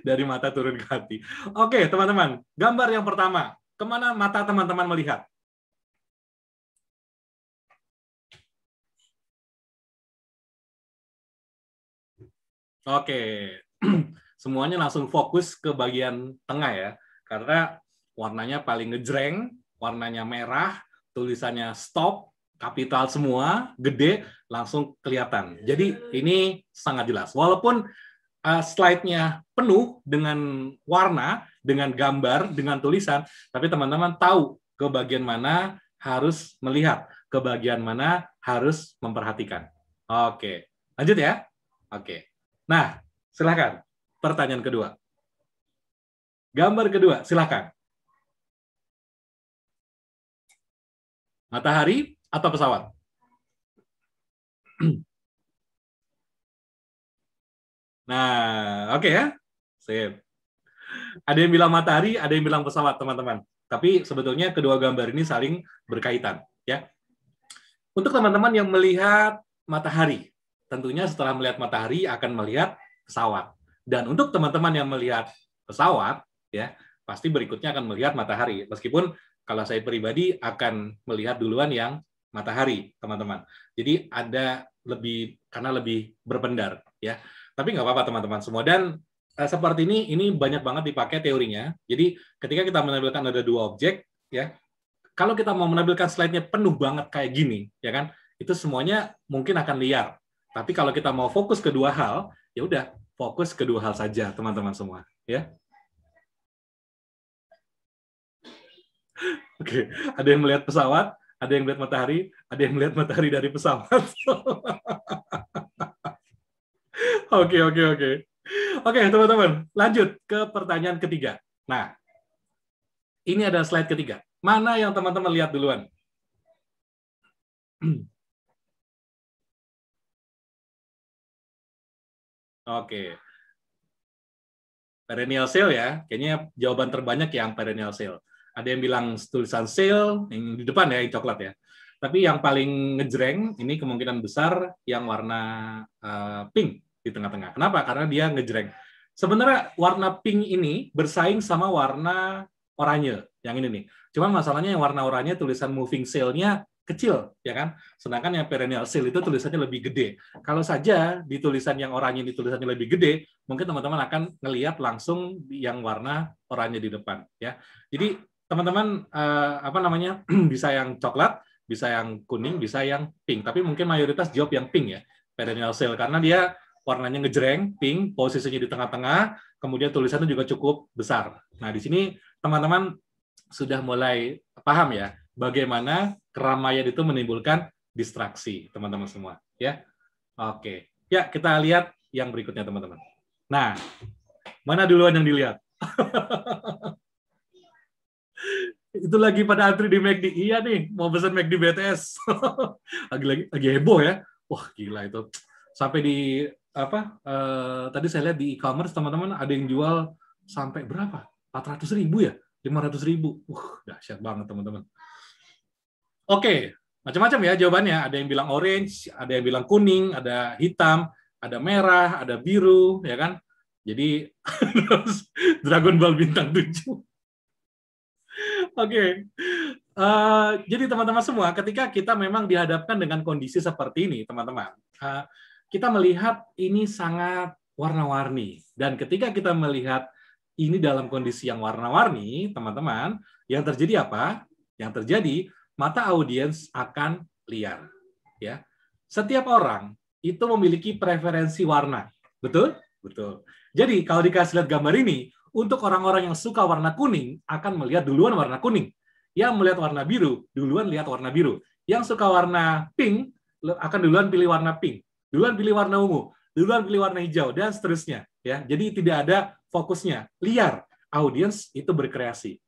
Dari mata turun ke hati. Oke, teman-teman. Gambar yang pertama. Kemana mata teman-teman melihat? Oke. Semuanya langsung fokus ke bagian tengah ya. Karena warnanya paling ngejreng, warnanya merah, tulisannya stop, kapital semua, gede, langsung kelihatan. Jadi ini sangat jelas. Walaupun slide-nya penuh dengan warna, dengan gambar, dengan tulisan, tapi teman-teman tahu ke bagian mana harus melihat, ke bagian mana harus memperhatikan. Oke, lanjut ya. Oke. Nah, silakan. Pertanyaan kedua. Gambar kedua, silakan. Matahari atau pesawat? Nah, oke ya. Sip. Ada yang bilang matahari, ada yang bilang pesawat, teman-teman. Tapi sebetulnya kedua gambar ini saling berkaitan, ya. Untuk teman-teman yang melihat matahari, tentunya setelah melihat matahari akan melihat pesawat. Dan untuk teman-teman yang melihat pesawat, ya, pasti berikutnya akan melihat matahari. Meskipun kalau saya pribadi akan melihat duluan yang matahari, teman-teman. Jadi ada karena lebih berpendar, ya. Tapi nggak apa-apa teman-teman semua. Dan seperti ini banyak banget dipakai teorinya. Jadi ketika kita menampilkan ada dua objek, ya, kalau kita mau menampilkan slide-nya penuh banget kayak gini, ya kan, itu semuanya mungkin akan liar. Tapi kalau kita mau fokus ke dua hal, ya udah fokus ke dua hal saja, teman-teman semua. Ya. Oke, ada yang melihat pesawat, ada yang melihat matahari, ada yang melihat matahari dari pesawat. Oke. Oke, teman-teman. Lanjut ke pertanyaan ketiga. Nah, ini ada slide ketiga. Mana yang teman-teman lihat duluan? Oke. Perennial sale ya. Kayaknya jawaban terbanyak yang perennial sale. Ada yang bilang tulisan sale, yang di depan ya, yang coklat ya. Tapi yang paling ngejreng, ini kemungkinan besar yang warna pink di tengah-tengah. Kenapa? Karena dia ngejreng. Sebenarnya warna pink ini bersaing sama warna oranye. Yang ini nih. Cuman masalahnya yang warna oranye tulisan moving cell-nya kecil, ya kan? Sedangkan yang perennial cell itu tulisannya lebih gede. Kalau saja di tulisan yang oranye ini tulisannya lebih gede, mungkin teman-teman akan ngelihat langsung yang warna oranye di depan, ya. Jadi teman-teman bisa yang coklat, bisa yang kuning, bisa yang pink. Tapi mungkin mayoritas jawab yang pink ya, perennial cell, karena dia warnanya ngejreng, pink, posisinya di tengah-tengah, kemudian tulisannya juga cukup besar. Nah, di sini teman-teman sudah mulai paham ya, bagaimana keramaian itu menimbulkan distraksi, teman-teman semua. Ya, oke. Ya, kita lihat yang berikutnya, teman-teman. Nah, mana duluan yang dilihat? Itu lagi pada antri di McD. Iya nih, mau pesan McD BTS. lagi heboh ya. Wah, gila itu. Sampai di tadi saya lihat di e-commerce, teman-teman, ada yang jual sampai berapa? 400.000 ya? 500.000. Dahsyat banget, teman-teman. Oke, macam-macam ya jawabannya. Ada yang bilang orange, ada yang bilang kuning, ada hitam, ada merah, ada biru, ya kan? Jadi Dragon Ball bintang 7. Oke. Jadi teman-teman semua, ketika kita memang dihadapkan dengan kondisi seperti ini, teman-teman, kita melihat ini sangat warna-warni. Dan ketika kita melihat ini dalam kondisi yang warna-warni, teman-teman, yang terjadi apa? Yang terjadi, mata audiens akan liar. Ya. Setiap orang itu memiliki preferensi warna. Betul? Betul. Jadi, kalau dikasih lihat gambar ini, untuk orang-orang yang suka warna kuning, akan melihat duluan warna kuning. Yang melihat warna biru, duluan lihat warna biru. Yang suka warna pink, akan duluan pilih warna pink. Duluan pilih warna ungu. Duluan pilih warna hijau, dan seterusnya. Ya, jadi tidak ada fokusnya. Liar. Audiens itu berkreasi.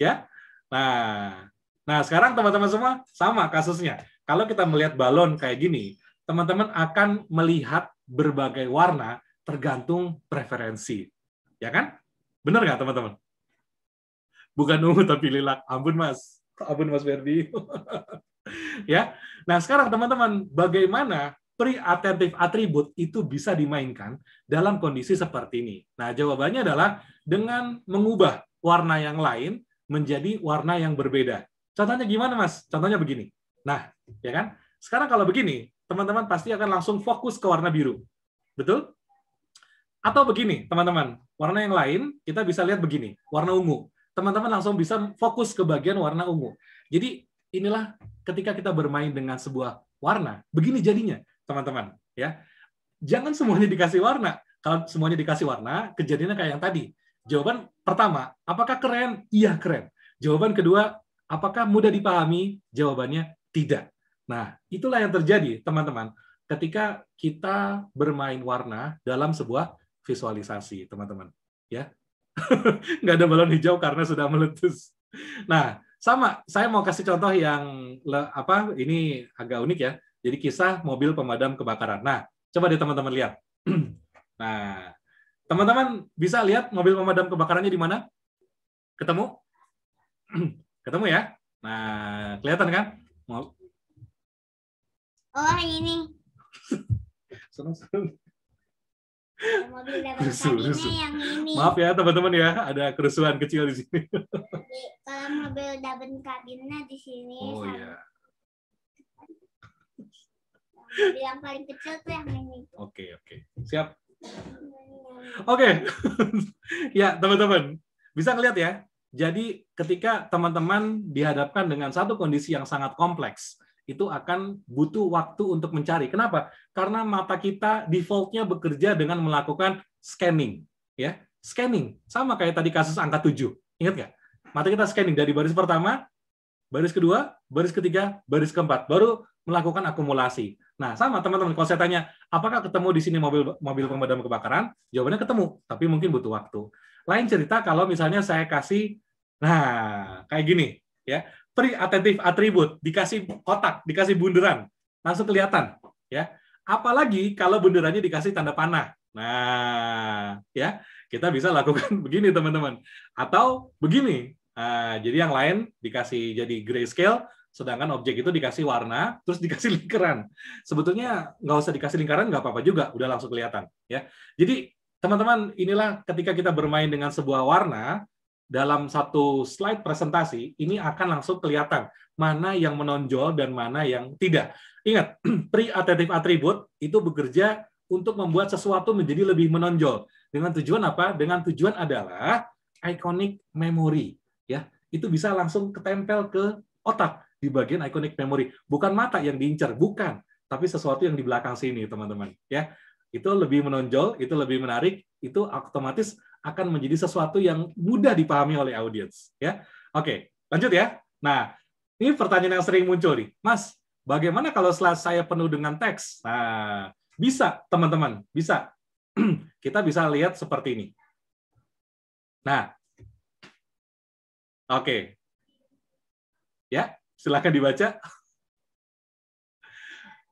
Ya. Nah, sekarang teman-teman semua sama kasusnya. Kalau kita melihat balon kayak gini, teman-teman akan melihat berbagai warna tergantung preferensi. Ya kan? Benar nggak, teman-teman? Bukan ungu tapi lilac. Ampun, Mas. Ampun, Mas Ferdi. Ya. Nah, sekarang teman-teman, bagaimana pre-attentive attribute itu bisa dimainkan dalam kondisi seperti ini? Nah, jawabannya adalah dengan mengubah warna yang lain menjadi warna yang berbeda. Contohnya gimana, Mas? Contohnya begini. Nah, ya kan? Sekarang kalau begini, teman-teman pasti akan langsung fokus ke warna biru. Betul? Atau begini, teman-teman. Warna yang lain, kita bisa lihat begini. Warna ungu. Teman-teman langsung bisa fokus ke bagian warna ungu. Jadi, inilah ketika kita bermain dengan sebuah warna. Begini jadinya, teman-teman. Ya, jangan semuanya dikasih warna. Kalau semuanya dikasih warna, kejadiannya kayak yang tadi. Jawaban pertama, apakah keren? Iya, keren. Jawaban kedua, apakah mudah dipahami? Jawabannya tidak. Nah, itulah yang terjadi, teman-teman, ketika kita bermain warna dalam sebuah visualisasi, teman-teman. Ya, nggak ada balon hijau karena sudah meletus. Nah, sama. Saya mau kasih contoh yang ini agak unik ya. Jadi kisah mobil pemadam kebakaran. Nah, coba deh teman-teman lihat. Nah, teman-teman bisa lihat mobil pemadam kebakarannya di mana? Ketemu? Ketemu ya? Nah, kelihatan kan? Oh, ini. Senang-senang. Mobil kabinnya yang ini. Maaf ya teman-teman ya, ada kerusuhan kecil di sini. Kalau mobil double kabinnya di sini. Oh iya. Mobil yang paling kecil tuh yang ini. Oke. Siap. Oke. Ya, teman-teman. Bisa ngeliat ya. Jadi ketika teman-teman dihadapkan dengan satu kondisi yang sangat kompleks, itu akan butuh waktu untuk mencari. Kenapa? Karena mata kita default-nya bekerja dengan melakukan scanning. Ya, scanning. Sama kayak tadi kasus angka 7. Ingat nggak? Mata kita scanning dari baris pertama, baris kedua, baris ketiga, baris keempat. Baru melakukan akumulasi. Nah, sama teman-teman. Kalau saya tanya, apakah ketemu di sini mobil pemadam kebakaran? Jawabannya ketemu, tapi mungkin butuh waktu. Lain cerita kalau misalnya saya kasih, nah, kayak gini. Ya, pre-attentive attribute, dikasih kotak, dikasih bunderan, langsung kelihatan. Ya, apalagi kalau bunderannya dikasih tanda panah. Nah, ya, kita bisa lakukan begini, teman-teman. Atau begini. Nah, jadi yang lain dikasih jadi grayscale, sedangkan objek itu dikasih warna, terus dikasih lingkaran. Sebetulnya nggak usah dikasih lingkaran, nggak apa-apa juga, udah langsung kelihatan. Ya, jadi teman-teman, inilah ketika kita bermain dengan sebuah warna, dalam satu slide presentasi, ini akan langsung kelihatan mana yang menonjol dan mana yang tidak. Ingat, pre-attentive attribute itu bekerja untuk membuat sesuatu menjadi lebih menonjol. Dengan tujuan apa? Dengan tujuan adalah iconic memory. Ya, itu bisa langsung ketempel ke otak di bagian iconic memory. Bukan mata yang diincar, bukan. Tapi sesuatu yang di belakang sini, teman-teman. Ya, itu lebih menonjol, itu lebih menarik, itu otomatis akan menjadi sesuatu yang mudah dipahami oleh audiens. Ya, oke, lanjut ya. Nah, ini pertanyaan yang sering muncul nih, Mas. Bagaimana kalau slide saya penuh dengan teks? Nah, bisa, teman-teman, bisa. Kita bisa lihat seperti ini. Nah, oke. Ya, silakan dibaca.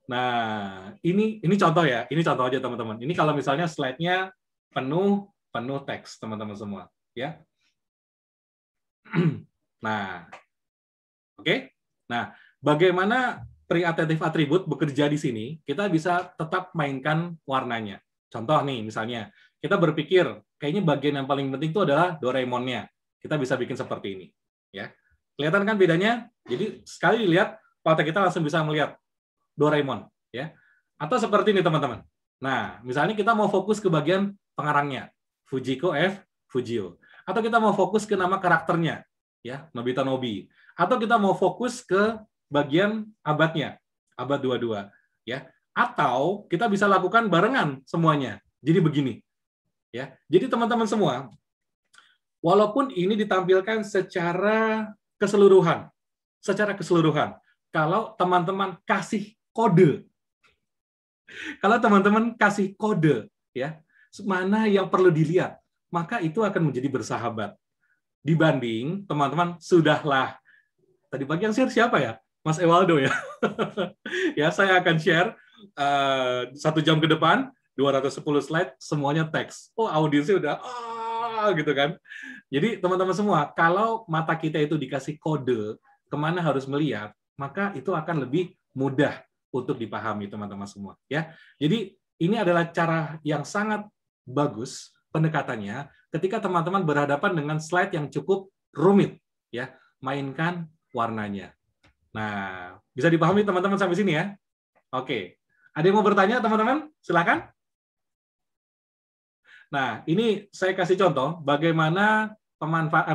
Nah, ini contoh ya. Ini contoh aja, teman-teman. Ini kalau misalnya slide-nya penuh teks, teman-teman semua. Ya. Nah, oke. Nah, bagaimana pre-attentive attribute bekerja di sini? Kita bisa tetap mainkan warnanya. Contoh nih, misalnya, kita berpikir, kayaknya bagian yang paling penting itu adalah Doraemon-nya. Kita bisa bikin seperti ini. Ya. Kelihatan kan bedanya? Jadi, sekali dilihat, mata kita langsung bisa melihat Doraemon, ya. Atau seperti ini, teman-teman. Nah, misalnya kita mau fokus ke bagian pengarangnya, Fujiko F. Fujio. Atau kita mau fokus ke nama karakternya, ya, Nobita Nobi. Atau kita mau fokus ke bagian abadnya, abad 22, ya. Atau kita bisa lakukan barengan semuanya. Jadi begini, ya. Jadi teman-teman semua, walaupun ini ditampilkan secara keseluruhan, kalau teman-teman kasih kode. Kalau teman-teman kasih kode, ya, mana yang perlu dilihat, maka itu akan menjadi bersahabat. Dibanding teman-teman sudahlah. Tadi pagi yang share siapa ya? Mas Ewaldo ya. Ya, saya akan share 1 jam ke depan, 210 slide, semuanya teks. Oh, audiensnya udah gitu kan. Jadi teman-teman semua, kalau mata kita itu dikasih kode kemana harus melihat, maka itu akan lebih mudah untuk dipahami, teman-teman semua. Ya, jadi ini adalah cara yang sangat bagus pendekatannya ketika teman-teman berhadapan dengan slide yang cukup rumit. Ya, mainkan warnanya. Nah, bisa dipahami teman-teman sampai sini ya? Oke. Ada yang mau bertanya, teman-teman? Silakan. Nah, ini saya kasih contoh bagaimana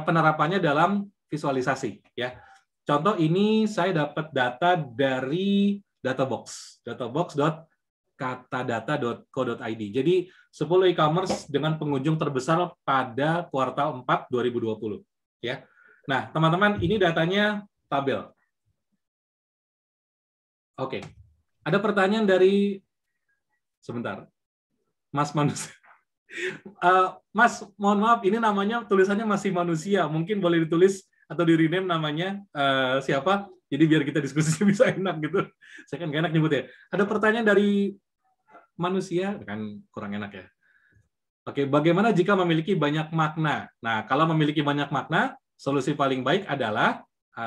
penerapannya dalam visualisasi. Ya. Contoh ini saya dapat data dari Databox, databox.katadata.co.id. Jadi 10 e-commerce dengan pengunjung terbesar pada kuartal 4 2020. Ya. Nah, teman-teman, ini datanya tabel. Oke. Ada pertanyaan dari sebentar. Mas manusia. Mas, mohon maaf, ini namanya tulisannya masih manusia. Mungkin boleh ditulis atau di rename namanya siapa? Jadi biar kita diskusi bisa enak gitu. Saya kan gak enak nyebut ya. Ada pertanyaan dari manusia, kan kurang enak ya. Oke, bagaimana jika memiliki banyak makna? Nah, kalau memiliki banyak makna, solusi paling baik adalah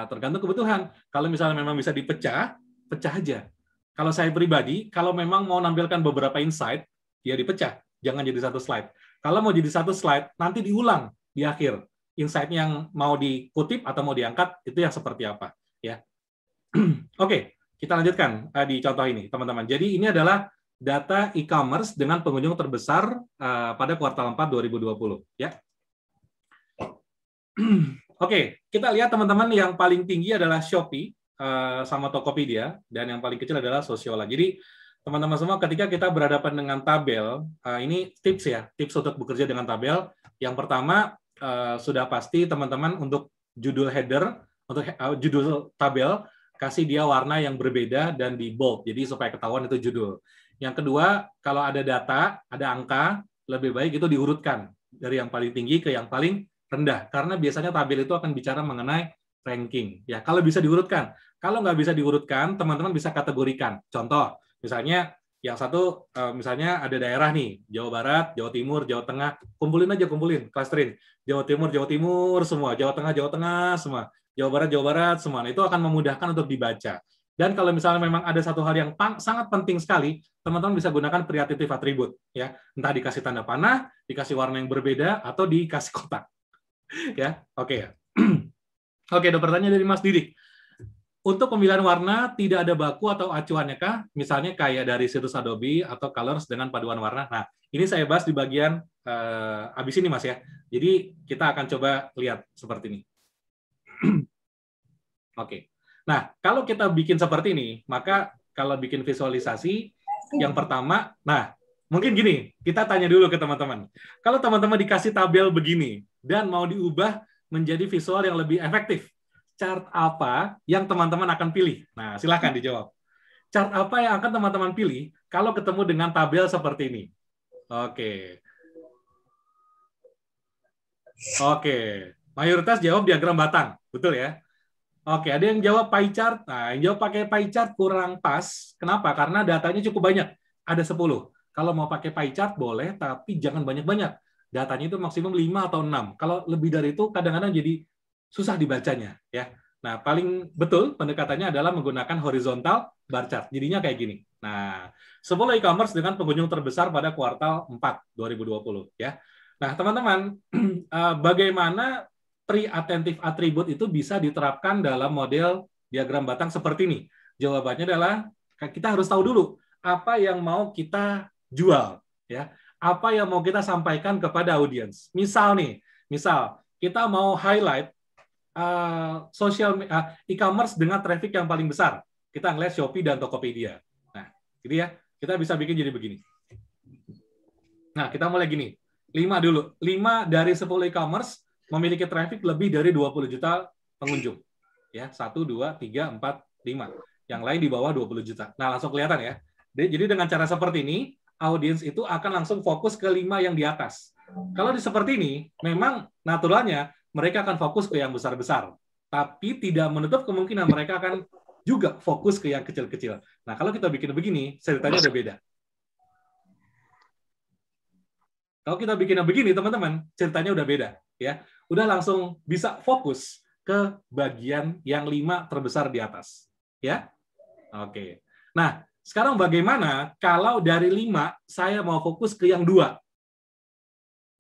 tergantung kebutuhan. Kalau misalnya memang bisa dipecah, pecah aja. Kalau saya pribadi, kalau memang mau nampilkan beberapa insight, ya dipecah. Jangan jadi satu slide. Kalau mau jadi satu slide, nanti diulang di akhir. Insight yang mau dikutip atau mau diangkat, itu yang seperti apa. Ya. Oke, kita lanjutkan di contoh ini, teman-teman. Jadi ini adalah data e-commerce dengan pengunjung terbesar pada kuartal 4 2020. Ya. Oke, kita lihat teman-teman yang paling tinggi adalah Shopee sama Tokopedia, dan yang paling kecil adalah Sociolla. Jadi teman-teman semua, ketika kita berhadapan dengan tabel, ini tips ya, tips untuk bekerja dengan tabel. Yang pertama, sudah pasti teman-teman untuk judul header, untuk judul tabel, kasih dia warna yang berbeda dan di bold, jadi supaya ketahuan itu judul. Yang kedua, kalau ada data, ada angka, lebih baik itu diurutkan dari yang paling tinggi ke yang paling rendah, karena biasanya tabel itu akan bicara mengenai ranking. Ya, kalau bisa diurutkan. Kalau nggak bisa diurutkan, teman-teman bisa kategorikan. Contoh, misalnya yang satu, misalnya ada daerah nih, Jawa Barat, Jawa Timur, Jawa Tengah, kumpulin, clusterin. Jawa Timur semua, Jawa Tengah semua, Jawa Barat semua. Nah, itu akan memudahkan untuk dibaca. Dan kalau misalnya memang ada satu hal yang sangat penting sekali, teman-teman bisa gunakan pre-attentive attribute. Ya. Entah dikasih tanda panah, dikasih warna yang berbeda, atau dikasih kotak. Ya, oke ya. Oke, ada pertanyaan dari Mas Didik. Untuk pemilihan warna tidak ada baku atau acuannya kah? Misalnya kayak dari situs Adobe atau Colors dengan paduan warna. Nah, ini saya bahas di bagian habis ini Mas ya. Jadi kita akan coba lihat seperti ini. Oke. Nah, kalau kita bikin seperti ini, maka kalau bikin visualisasi yang pertama, nah, mungkin gini, kita tanya dulu ke teman-teman. Kalau teman-teman dikasih tabel begini dan mau diubah menjadi visual yang lebih efektif, chart apa yang teman-teman akan pilih? Nah, silahkan dijawab. Chart apa yang akan teman-teman pilih kalau ketemu dengan tabel seperti ini? Oke. Oke. Mayoritas jawab diagram batang. Betul ya? Oke, ada yang jawab pie chart. Nah, yang jawab pakai pie chart kurang pas. Kenapa? Karena datanya cukup banyak. Ada 10. Kalau mau pakai pie chart boleh, tapi jangan banyak-banyak. Datanya itu maksimum 5 atau 6. Kalau lebih dari itu kadang-kadang jadi susah dibacanya, ya. Nah, paling betul pendekatannya adalah menggunakan horizontal bar chart. Jadinya kayak gini. Nah, 10 e-commerce dengan pengunjung terbesar pada kuartal 4 2020, ya. Nah, teman-teman, bagaimana pre-attentive attribute itu bisa diterapkan dalam model diagram batang seperti ini? Jawabannya adalah kita harus tahu dulu apa yang mau kita jual, ya. Apa yang mau kita sampaikan kepada audiens. Misal nih, kita mau highlight e-commerce dengan traffic yang paling besar. Kita ngeliat Shopee dan Tokopedia. Nah, jadi ya, kita bisa bikin jadi begini. Nah, kita mulai gini. 5 dulu. 5 dari 10 e-commerce memiliki traffic lebih dari 20 juta pengunjung. Ya, 1, 2, 3, 4, 5. Yang lain di bawah 20 juta. Nah, langsung kelihatan ya. Jadi dengan cara seperti ini, audiens itu akan langsung fokus ke 5 yang di atas. Kalau seperti ini, memang naturalnya mereka akan fokus ke yang besar-besar. Tapi tidak menutup kemungkinan mereka akan juga fokus ke yang kecil-kecil. Nah, kalau kita bikin begini, ceritanya udah beda. Kalau kita bikinnya begini, teman-teman, ceritanya udah beda. Ya, udah langsung bisa fokus ke bagian yang 5 terbesar di atas. Ya, oke. Nah, sekarang bagaimana kalau dari 5 saya mau fokus ke yang 2?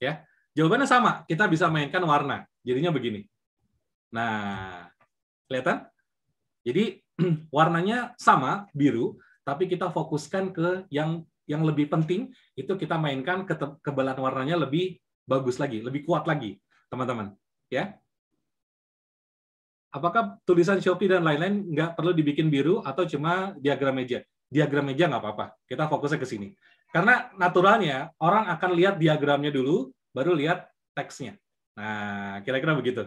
Ya, jawabannya sama. Kita bisa mainkan warna. Jadinya begini. Nah, kelihatan? Jadi warnanya sama, biru, tapi kita fokuskan ke yang lebih penting, itu kita mainkan ketebalan warnanya lebih bagus lagi, lebih kuat lagi, teman-teman. Ya. Apakah tulisan Shopee dan lain-lain nggak perlu dibikin biru atau cuma diagram meja? Diagram meja nggak apa-apa. Kita fokusnya ke sini. Karena naturalnya orang akan lihat diagramnya dulu, baru lihat teksnya. Nah, kira-kira begitu.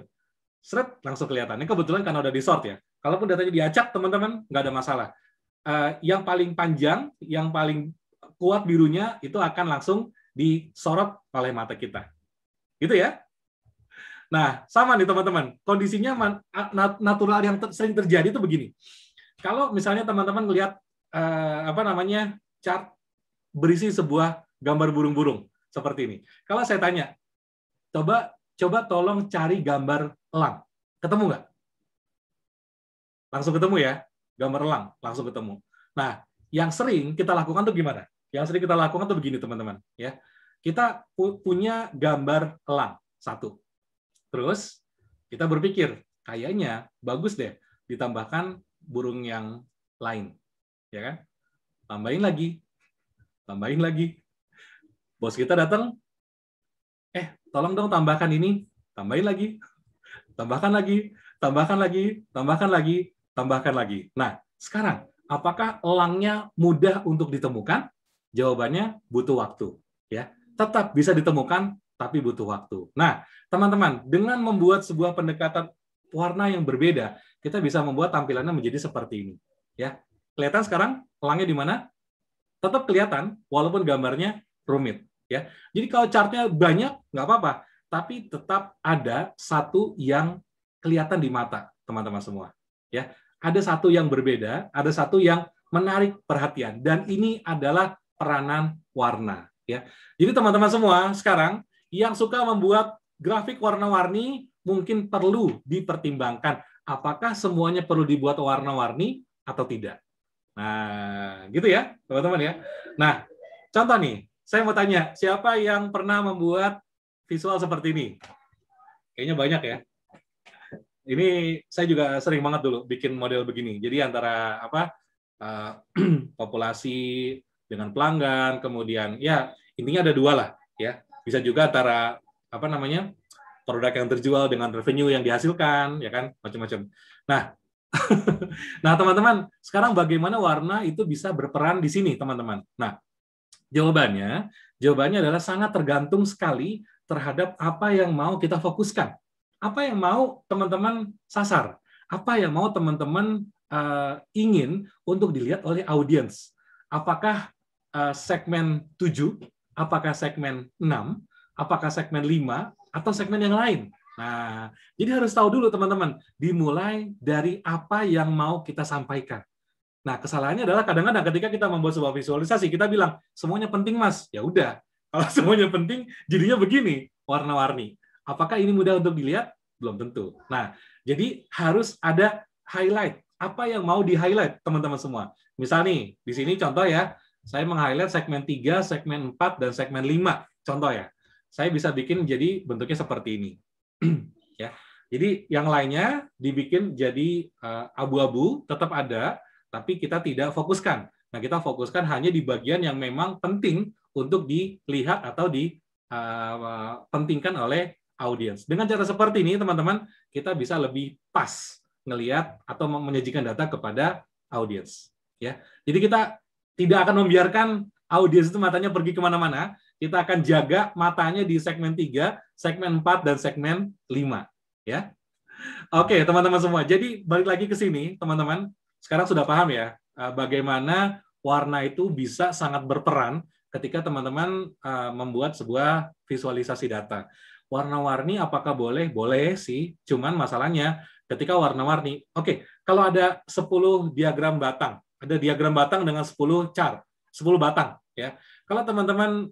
Seret, langsung kelihatan. Ini kebetulan karena udah di-sort ya. Kalaupun datanya diacak, teman-teman, nggak ada masalah. Yang paling panjang, yang paling kuat birunya, itu akan langsung disorot oleh mata kita. Gitu ya? Nah, sama nih teman-teman. Kondisinya natural yang sering terjadi itu begini. Kalau misalnya teman-teman melihat chart berisi sebuah gambar burung-burung seperti ini. Kalau saya tanya, coba tolong cari gambar elang. Ketemu nggak? Langsung ketemu ya. Gambar elang, langsung ketemu. Nah, yang sering kita lakukan tuh gimana? Yang sering kita lakukan tuh begini, teman-teman. Ya, kita punya gambar elang satu. Terus kita berpikir, kayaknya bagus deh ditambahkan burung yang lain. Ya kan? Tambahin lagi. Bos kita datang, tolong dong tambahkan ini, tambahin lagi, tambahkan lagi. Nah, sekarang, apakah elangnya mudah untuk ditemukan? Jawabannya butuh waktu. Ya, tetap bisa ditemukan, tapi butuh waktu. Nah, teman-teman, dengan membuat sebuah pendekatan warna yang berbeda, kita bisa membuat tampilannya menjadi seperti ini. Ya, kelihatan sekarang elangnya di mana? Tetap kelihatan, walaupun gambarnya rumit. Ya, jadi kalau chartnya banyak nggak apa-apa, tapi tetap ada satu yang kelihatan di mata, teman-teman semua. Ya, ada satu yang berbeda, ada satu yang menarik perhatian, dan ini adalah peranan warna. Ya, jadi teman-teman semua sekarang yang suka membuat grafik warna-warni mungkin perlu dipertimbangkan apakah semuanya perlu dibuat warna-warni atau tidak. Nah, gitu ya, teman-teman ya. Nah, contoh nih, saya mau tanya, siapa yang pernah membuat visual seperti ini? Kayaknya banyak ya. Ini saya juga sering banget dulu bikin model begini. Jadi antara populasi dengan pelanggan, kemudian ya intinya ada dua lah ya. Bisa juga antara produk yang terjual dengan revenue yang dihasilkan, ya kan, macam-macam. Nah, nah teman-teman, sekarang bagaimana warna itu bisa berperan di sini, teman-teman? Nah, jawabannya adalah sangat tergantung sekali terhadap apa yang mau kita fokuskan, apa yang mau teman-teman sasar, apa yang mau teman-teman ingin untuk dilihat oleh audiens. Apakah segmen 7, apakah segmen 6, apakah segmen 5, atau segmen yang lain. Nah, jadi harus tahu dulu teman-teman, dimulai dari apa yang mau kita sampaikan. Nah, kesalahannya adalah kadang-kadang ketika kita membuat sebuah visualisasi, kita bilang, semuanya penting, Mas. Ya udah, kalau semuanya penting, jadinya begini, warna-warni. Apakah ini mudah untuk dilihat? Belum tentu. Nah, jadi harus ada highlight. Apa yang mau di-highlight, teman-teman semua? Misal nih, di sini contoh ya, saya meng-highlight segmen 3, segmen 4, dan segmen 5. Contoh ya. Saya bisa bikin jadi bentuknya seperti ini. Ya. Jadi yang lainnya dibikin jadi abu-abu, tetap ada, tapi kita tidak fokuskan. Nah, kita fokuskan hanya di bagian yang memang penting untuk dilihat atau dipentingkan oleh audiens. Dengan cara seperti ini, teman-teman, kita bisa lebih pas ngelihat atau menyajikan data kepada audiens. Ya. Jadi kita tidak akan membiarkan audiens itu matanya pergi kemana-mana. Kita akan jaga matanya di segmen 3, segmen 4, dan segmen 5. Ya. Oke, teman-teman semua. Jadi, balik lagi ke sini, teman-teman. Sekarang sudah paham ya, bagaimana warna itu bisa sangat berperan ketika teman-teman membuat sebuah visualisasi data. Warna-warni apakah boleh? Boleh sih. Cuman masalahnya, ketika warna-warni, oke, kalau ada 10 diagram batang, ada diagram batang dengan 10 chart, 10 batang. Ya. Kalau teman-teman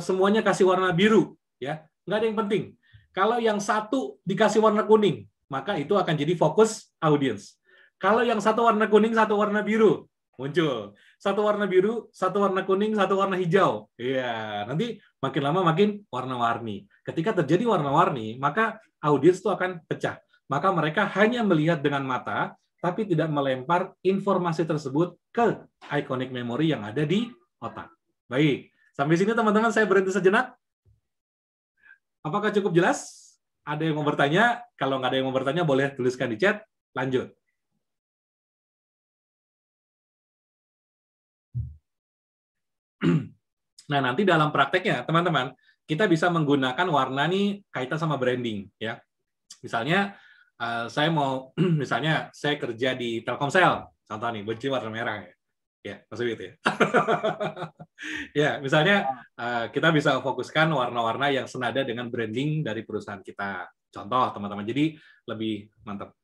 semuanya kasih warna biru, ya nggak ada yang penting. Kalau yang satu dikasih warna kuning, maka itu akan jadi fokus audiens. Kalau yang satu warna kuning, satu warna biru, muncul. Satu warna biru, satu warna kuning, satu warna hijau. Iya, nanti makin lama makin warna-warni. Ketika terjadi warna-warni, maka audiens itu akan pecah. Maka mereka hanya melihat dengan mata, tapi tidak melempar informasi tersebut ke iconic memory yang ada di otak. Baik. Sampai sini teman-teman saya berhenti sejenak. Apakah cukup jelas? Ada yang mau bertanya? Kalau nggak ada yang mau bertanya, boleh tuliskan di chat. Lanjut. Nah, nanti dalam prakteknya, teman-teman, kita bisa menggunakan warna nih kaitan sama branding. Ya. Misalnya, misalnya saya kerja di Telkomsel. Contoh nih, benci warna merah. Ya, maksudnya itu ya. Ya, misalnya kita bisa fokuskan warna-warna yang senada dengan branding dari perusahaan kita. Contoh, teman-teman. Jadi lebih mantap.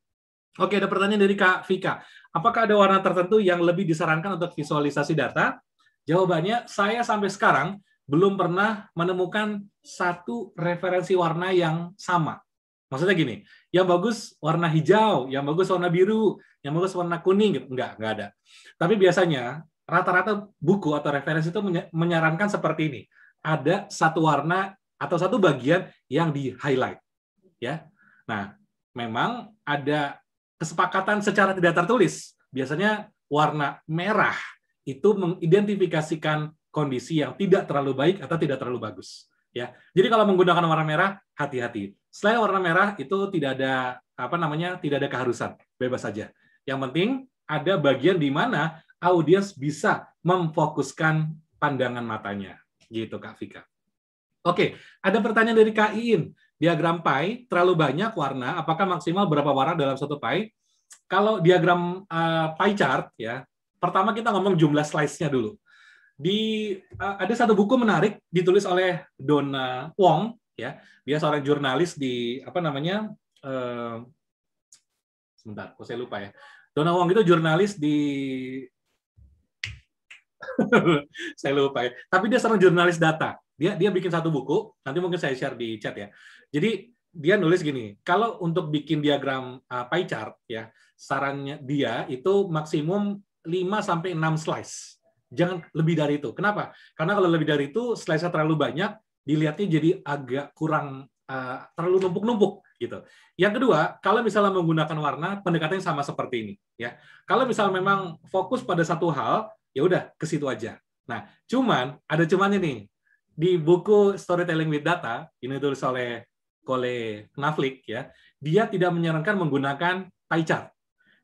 Oke, ada pertanyaan dari Kak Vika. Apakah ada warna tertentu yang lebih disarankan untuk visualisasi data? Jawabannya, saya sampai sekarang belum pernah menemukan satu referensi warna yang sama. Maksudnya gini, yang bagus warna hijau, yang bagus warna biru, yang bagus warna kuning, gitu. Enggak ada. Tapi biasanya rata-rata buku atau referensi itu menyarankan seperti ini. Ada satu warna atau satu bagian yang di-highlight. Ya. Nah, memang ada kesepakatan secara tidak tertulis. Biasanya warna merah itu mengidentifikasikan kondisi yang tidak terlalu baik atau tidak terlalu bagus. Ya. Jadi kalau menggunakan warna merah, hati-hati. Selain warna merah itu tidak ada tidak ada keharusan, bebas saja. Yang penting ada bagian di mana audiens bisa memfokuskan pandangan matanya. Gitu Kak Vika. Oke, ada pertanyaan dari Kak Iin. Diagram pie terlalu banyak warna, apakah maksimal berapa warna dalam satu pie? Kalau diagram pie chart ya, pertama kita ngomong jumlah slice-nya dulu. Ada satu buku menarik ditulis oleh Donna Wong ya, dia seorang jurnalis di sebentar, kok saya lupa ya. Donna Wong itu jurnalis di saya lupa ya. Tapi dia seorang jurnalis data. Dia bikin satu buku, nanti mungkin saya share di chat ya. Jadi dia nulis gini, kalau untuk bikin diagram pie chart ya, sarannya dia itu maksimum 5 sampai 6 slice. Jangan lebih dari itu. Kenapa? Karena kalau lebih dari itu, slice-nya terlalu banyak, dilihatnya jadi agak kurang terlalu numpuk-numpuk gitu. Yang kedua, kalau misalnya menggunakan warna, pendekatannya sama seperti ini ya. Kalau misalnya memang fokus pada satu hal, ya udah ke situ aja. Nah, ada cumannya nih. Di buku Storytelling with Data, ini ditulis oleh Knaflic ya, dia tidak menyarankan menggunakan pie chart.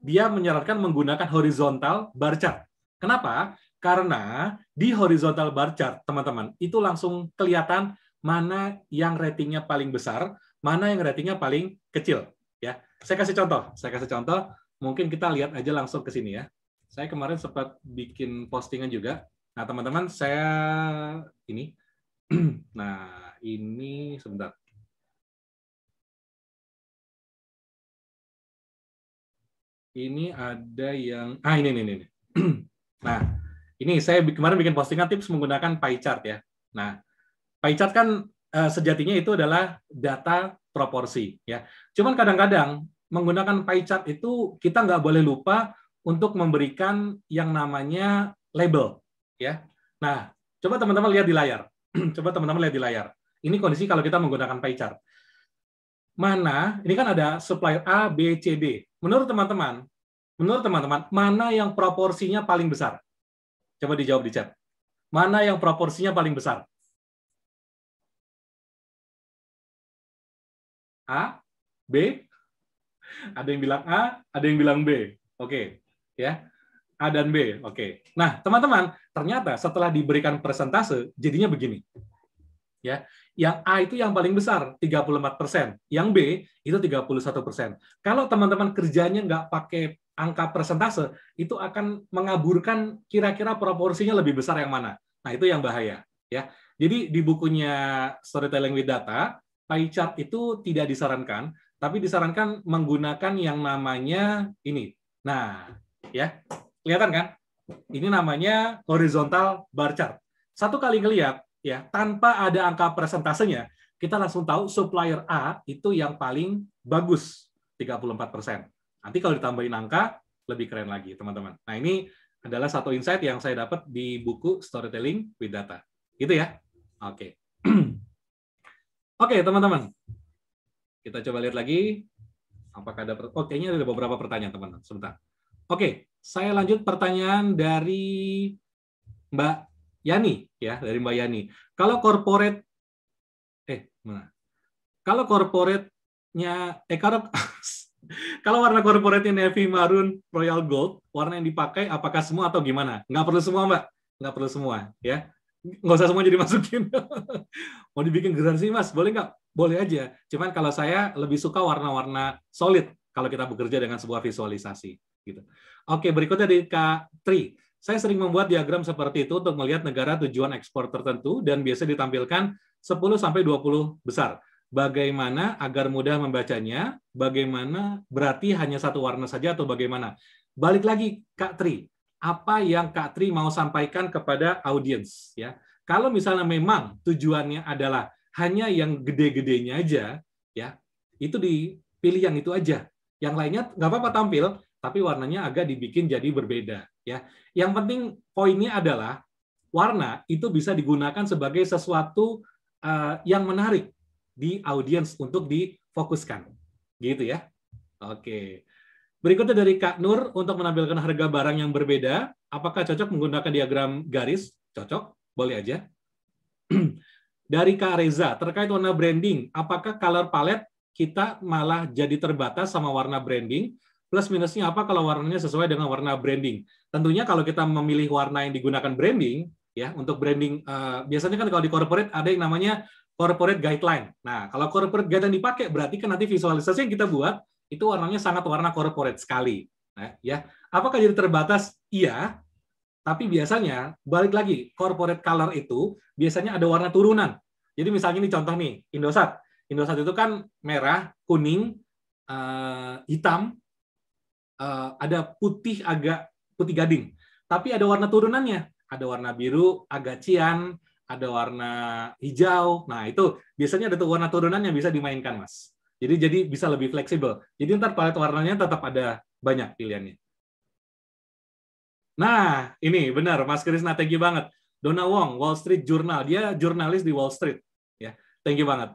Dia menyarankan menggunakan horizontal bar chart. Kenapa? Karena di horizontal bar chart, teman-teman, itu langsung kelihatan mana yang ratingnya paling besar, mana yang ratingnya paling kecil. Ya, saya kasih contoh. Mungkin kita lihat aja langsung ke sini ya. Saya kemarin sempat bikin postingan juga. Nah, teman-teman, saya ini. Nah, ini sebentar. Ini ada yang ini. Nah, ini saya kemarin bikin postingan tips menggunakan pie chart ya. Nah, pie chart kan sejatinya itu adalah data proporsi ya. Cuman kadang-kadang menggunakan pie chart itu kita nggak boleh lupa untuk memberikan yang namanya label ya. Nah, coba teman-teman lihat di layar. Ini kondisi kalau kita menggunakan pie chart. Ini kan ada supplier A, B, C, D. Menurut teman-teman, mana yang proporsinya paling besar? Coba dijawab di chat. Mana yang proporsinya paling besar? A, B? Ada yang bilang A, ada yang bilang B. Oke, ya. A dan B. Oke. Nah, teman-teman, ternyata setelah diberikan persentase, jadinya begini. Ya, yang A itu yang paling besar, 34%. Yang B itu 31%. Kalau teman-teman kerjanya nggak pakai angka persentase, itu akan mengaburkan kira-kira proporsinya lebih besar yang mana. Nah, itu yang bahaya. Ya. Jadi di bukunya Storytelling with Data, pie chart itu tidak disarankan, tapi disarankan menggunakan yang namanya ini. Nah, ya, kelihatan kan? Ini namanya horizontal bar chart. Satu kali ngelihat, ya, tanpa ada angka persentasenya, kita langsung tahu supplier A itu yang paling bagus, 34%. Nanti kalau ditambahin angka, lebih keren lagi, teman-teman. Nah, ini adalah satu insight yang saya dapat di buku Storytelling with Data. Gitu ya? Oke. Oke, teman-teman. Kita coba lihat lagi. Apakah ada... kayaknya ada beberapa pertanyaan, teman-teman. Sebentar. Oke, saya lanjut pertanyaan dari Mbak Yani, ya, dari Mbak Yani. Kalau corporate, kalau corporate-nya, kalau warna corporate-nya navy, maroon, royal gold, warna yang dipakai apakah semua atau gimana? Nggak perlu semua, Mbak. Nggak perlu semua, ya. Nggak usah semua jadi masukin. Mau dibikin generasi, Mas? Boleh nggak? Boleh aja. Cuman kalau saya lebih suka warna-warna solid kalau kita bekerja dengan sebuah visualisasi. Gitu. Oke, berikutnya dari Kak Tri. Saya sering membuat diagram seperti itu untuk melihat negara tujuan ekspor tertentu dan biasa ditampilkan 10-20 besar. Bagaimana agar mudah membacanya? Bagaimana berarti hanya satu warna saja atau bagaimana? Balik lagi, Kak Tri. Apa yang Kak Tri mau sampaikan kepada audiens? Ya, kalau misalnya memang tujuannya adalah hanya yang gede-gedenya aja, ya, itu dipilih yang itu aja. Yang lainnya nggak apa-apa tampil, tapi warnanya agak dibikin jadi berbeda. Ya, yang penting poinnya adalah warna itu bisa digunakan sebagai sesuatu yang menarik di audiens untuk difokuskan, gitu ya. Oke. Berikutnya dari Kak Nur, untuk menampilkan harga barang yang berbeda, apakah cocok menggunakan diagram garis? Cocok, boleh aja. Dari Kak Reza, terkait warna branding, apakah color palette kita malah jadi terbatas sama warna branding? Plus minusnya apa kalau warnanya sesuai dengan warna branding? Tentunya kalau kita memilih warna yang digunakan branding, ya, untuk branding, biasanya kan kalau di corporate ada yang namanya corporate guideline. Nah, kalau corporate guideline dipakai, berarti kan nanti visualisasi yang kita buat, itu warnanya sangat warna corporate sekali. Nah, ya, apakah jadi terbatas? Iya, tapi biasanya balik lagi corporate color itu biasanya ada warna turunan. Jadi misalnya ini contoh nih Indosat. Indosat itu kan merah, kuning, hitam, ada putih agak putih gading. Tapi ada warna turunannya. Ada warna biru, agak cian, ada warna hijau. Nah itu biasanya ada tuh warna turunan yang bisa dimainkan, Mas. Jadi bisa lebih fleksibel. Jadi ntar palet warnanya tetap ada banyak pilihannya. Nah, ini benar, Mas Krisna, thank you banget. Donna Wong, Wall Street Journal. Dia jurnalis di Wall Street. Ya. Thank you banget.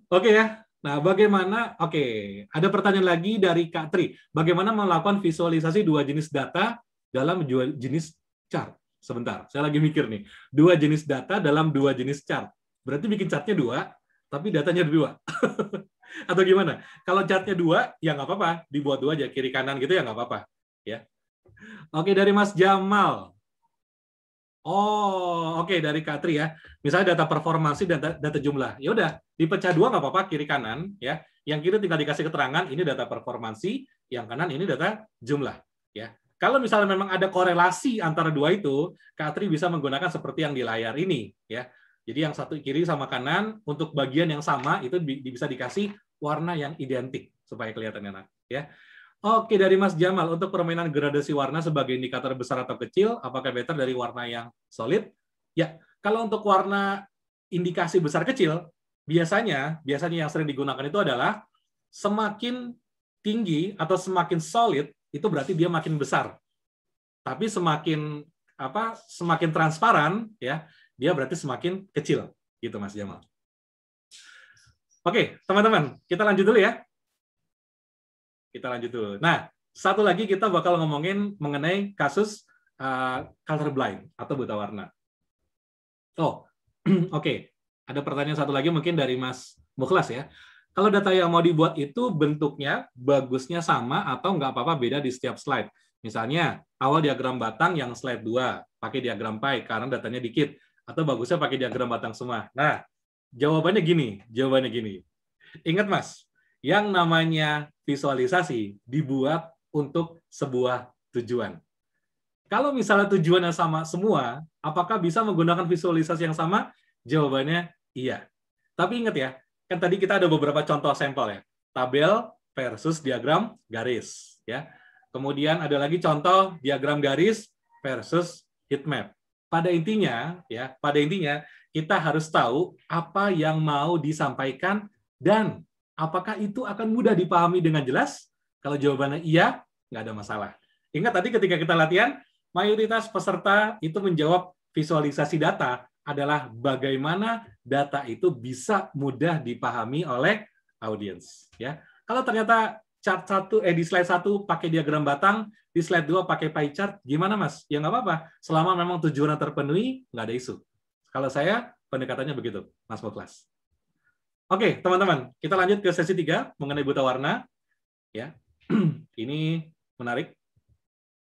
Oke ya. Nah, bagaimana? Oke, ada pertanyaan lagi dari Kak Tri. Bagaimana melakukan visualisasi dua jenis data dalam dua jenis chart? Sebentar, saya lagi mikir nih. Dua jenis data dalam dua jenis chart. Berarti bikin chartnya dua, tapi datanya dua. Atau gimana? Kalau chartnya dua, ya nggak apa-apa. Dibuat dua aja, kiri kanan gitu ya nggak apa-apa. Ya. Oke, dari Mas Jamal. Oh, oke, dari Kak Tri ya. Misalnya data performansi dan data jumlah. Ya udah, dipecah dua nggak apa-apa, kiri kanan ya. Yang kiri tinggal dikasih keterangan ini data performansi, yang kanan ini data jumlah ya. Kalau misalnya memang ada korelasi antara dua itu, Kak Tri bisa menggunakan seperti yang di layar ini ya. Jadi yang satu kiri sama kanan untuk bagian yang sama itu bisa dikasih warna yang identik supaya kelihatan enak ya. Oke, dari Mas Jamal, untuk permainan gradasi warna sebagai indikator besar atau kecil, apakah better dari warna yang solid? Ya, kalau untuk warna indikasi besar kecil, biasanya yang sering digunakan itu adalah semakin tinggi atau semakin solid, itu berarti dia makin besar. Tapi semakin transparan, ya, dia berarti semakin kecil, gitu Mas Jamal. Oke, teman-teman, kita lanjut dulu ya. Nah, satu lagi kita bakal ngomongin mengenai kasus color blind atau buta warna. Oh, oke. Ada pertanyaan satu lagi mungkin dari Mas Mukhlas ya. Kalau data yang mau dibuat itu bentuknya bagusnya sama atau nggak apa-apa beda di setiap slide. Misalnya, awal diagram batang yang slide 2, pakai diagram pie karena datanya dikit. Atau bagusnya pakai diagram batang semua. Nah, jawabannya gini. Ingat Mas, yang namanya visualisasi dibuat untuk sebuah tujuan. Kalau misalnya tujuannya sama semua, apakah bisa menggunakan visualisasi yang sama? Jawabannya iya. Tapi ingat ya, kan tadi kita ada beberapa contoh sampel ya. Tabel versus diagram garis. Ya. Kemudian ada lagi contoh diagram garis versus heat map. Pada intinya kita harus tahu apa yang mau disampaikan dan apakah itu akan mudah dipahami dengan jelas? Kalau jawabannya iya, nggak ada masalah. Ingat tadi ketika kita latihan, mayoritas peserta itu menjawab visualisasi data adalah bagaimana data itu bisa mudah dipahami oleh audiens. Ya, kalau ternyata chart di slide 1 pakai diagram batang, di slide 2 pakai pie chart, gimana Mas? Ya nggak apa-apa. Selama memang tujuannya terpenuhi, nggak ada isu. Kalau saya pendekatannya begitu, Mas Mukhlas. Oke, teman-teman, kita lanjut ke sesi 3 mengenai buta warna. Ya, ini menarik.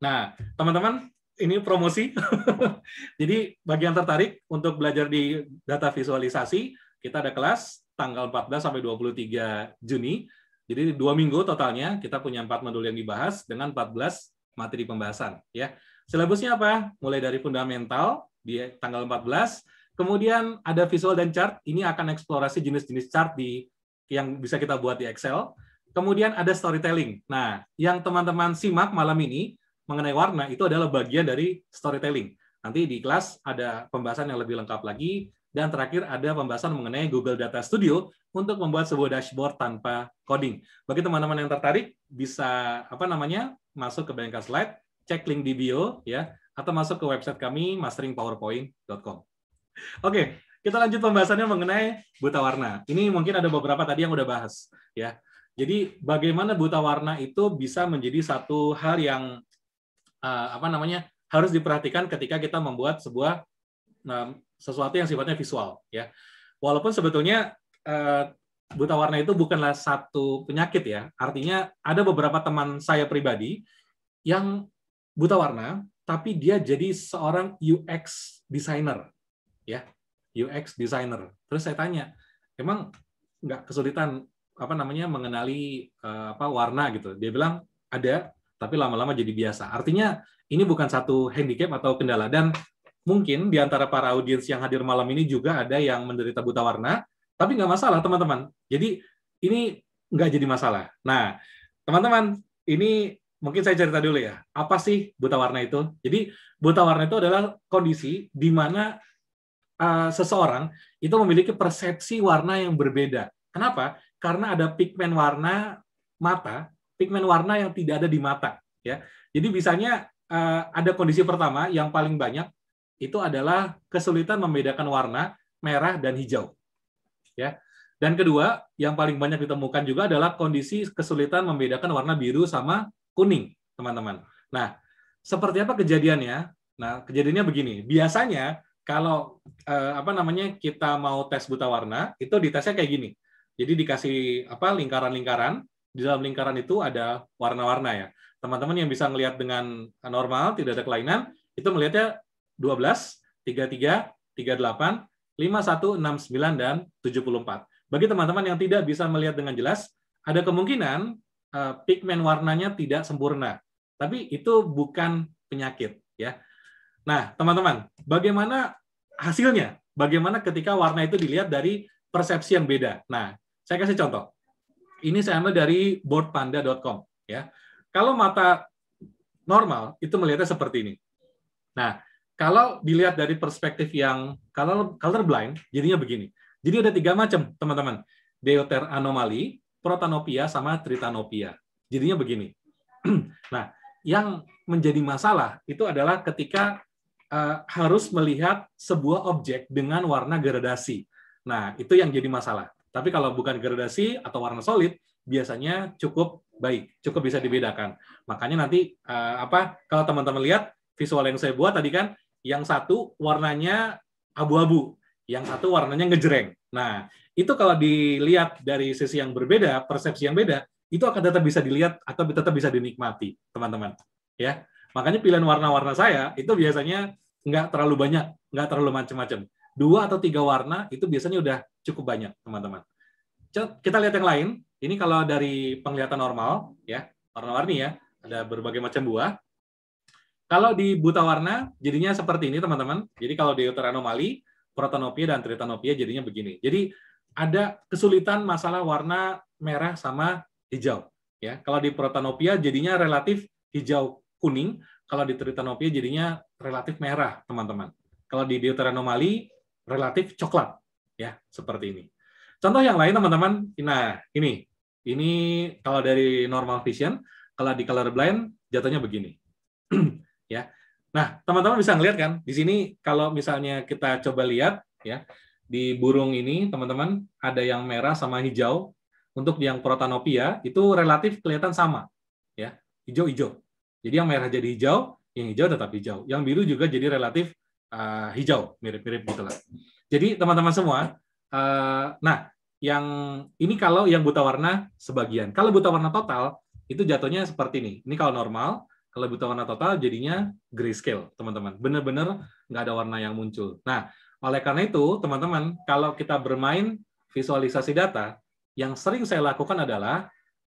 Nah, teman-teman, ini promosi. Jadi, bagi yang tertarik untuk belajar di data visualisasi, kita ada kelas tanggal 14 sampai 23 Juni. Jadi 2 minggu totalnya, kita punya 4 modul yang dibahas dengan 14 materi pembahasan. Ya, silabusnya apa? Mulai dari fundamental di tanggal 14. Kemudian ada visual dan chart, ini akan eksplorasi jenis-jenis chart yang bisa kita buat di Excel. Kemudian ada storytelling. Nah, yang teman-teman simak malam ini mengenai warna itu adalah bagian dari storytelling. Nanti di kelas ada pembahasan yang lebih lengkap lagi. Dan terakhir ada pembahasan mengenai Google Data Studio untuk membuat sebuah dashboard tanpa coding. Bagi teman-teman yang tertarik, bisa masuk ke Bangka Slide, cek link di bio, ya, atau masuk ke website kami, masteringpowerpoint.com. Oke, kita lanjut pembahasannya mengenai buta warna. Ini mungkin ada beberapa tadi yang udah bahas, ya. Jadi bagaimana buta warna itu bisa menjadi satu hal yang harus diperhatikan ketika kita membuat sesuatu yang sifatnya visual, ya. Walaupun sebetulnya buta warna itu bukanlah satu penyakit, ya. Artinya ada beberapa teman saya pribadi yang buta warna, tapi dia jadi seorang UX designer. Ya, UX designer. Terus saya tanya, emang nggak kesulitan mengenali warna gitu? Dia bilang ada, tapi lama-lama jadi biasa. Artinya ini bukan satu handicap atau kendala. Dan mungkin di antara para audiens yang hadir malam ini juga ada yang menderita buta warna, tapi nggak masalah teman-teman. Jadi ini nggak jadi masalah. Nah, teman-teman, ini mungkin saya cerita dulu ya. Apa sih buta warna itu? Jadi buta warna itu adalah kondisi di mana seseorang itu memiliki persepsi warna yang berbeda. Kenapa? Karena ada pigmen warna mata, pigmen warna yang tidak ada di mata. Ya, jadi misalnya ada kondisi pertama yang paling banyak itu adalah kesulitan membedakan warna merah, dan hijau. Ya. Dan kedua, yang paling banyak ditemukan juga adalah kondisi kesulitan membedakan warna biru sama kuning, teman-teman. Nah, seperti apa kejadiannya? Nah, kejadiannya begini. Biasanya kalau kita mau tes buta warna, itu ditesnya kayak gini. Jadi dikasih lingkaran-lingkaran, di dalam lingkaran itu ada warna-warna ya. Teman-teman yang bisa melihat dengan normal, tidak ada kelainan, itu melihatnya 12, 33, 38, 51, 69, dan 74. Bagi teman-teman yang tidak bisa melihat dengan jelas, ada kemungkinan pigmen warnanya tidak sempurna. Tapi itu bukan penyakit, ya. Nah, teman-teman, bagaimana hasilnya? Bagaimana ketika warna itu dilihat dari persepsi yang beda? Nah, saya kasih contoh. Ini saya ambil dari boardpanda.com, ya. Kalau mata normal itu melihatnya seperti ini. Nah, kalau dilihat dari perspektif yang colorblind, jadinya begini. Jadi ada 3 macam, teman-teman. Deuter anomali, protanopia, sama tritanopia. Jadinya begini. Nah, yang menjadi masalah itu adalah ketika harus melihat sebuah objek dengan warna gradasi. Nah, itu yang jadi masalah. Tapi kalau bukan gradasi atau warna solid, biasanya cukup baik, cukup bisa dibedakan. Makanya nanti kalau teman-teman lihat visual yang saya buat tadi kan, yang satu warnanya abu-abu, yang satu warnanya ngejreng. Nah, itu kalau dilihat dari sisi yang berbeda, persepsi yang beda, itu akan tetap bisa dilihat atau tetap bisa dinikmati, teman-teman. Ya, makanya pilihan warna-warna saya itu biasanya nggak terlalu banyak, nggak terlalu macam-macam. 2 atau 3 warna itu biasanya udah cukup banyak, teman-teman. Kita lihat yang lain. Ini kalau dari penglihatan normal, ya, warna-warni ya, ada berbagai macam buah. Kalau di buta warna, jadinya seperti ini, teman-teman. Jadi kalau deuter anomali, protanopia dan tritanopia jadinya begini. Jadi ada kesulitan masalah warna merah sama hijau. Ya, kalau di protanopia jadinya relatif hijau kuning, kalau di tritanopia jadinya relatif merah, teman-teman. Kalau di deuter anomali relatif coklat, ya, seperti ini. Contoh yang lain, teman-teman. Nah, ini kalau dari normal vision, kalau di colorblind jatuhnya begini. Ya. Nah, teman-teman bisa ngelihat kan, di sini kalau misalnya kita coba lihat ya, di burung ini teman-teman ada yang merah sama hijau. Untuk yang protanopia itu relatif kelihatan sama, ya, hijau-hijau. Jadi yang merah jadi hijau, yang hijau tetap hijau. Yang biru juga jadi relatif hijau, mirip-mirip gitulah. Jadi teman-teman semua, nah yang ini kalau yang buta warna sebagian. Kalau buta warna total itu jatuhnya seperti ini. Ini kalau normal. Kalau buta warna total jadinya grayscale, teman-teman. Benar-benar nggak ada warna yang muncul. Nah, oleh karena itu, teman-teman, kalau kita bermain visualisasi data, yang sering saya lakukan adalah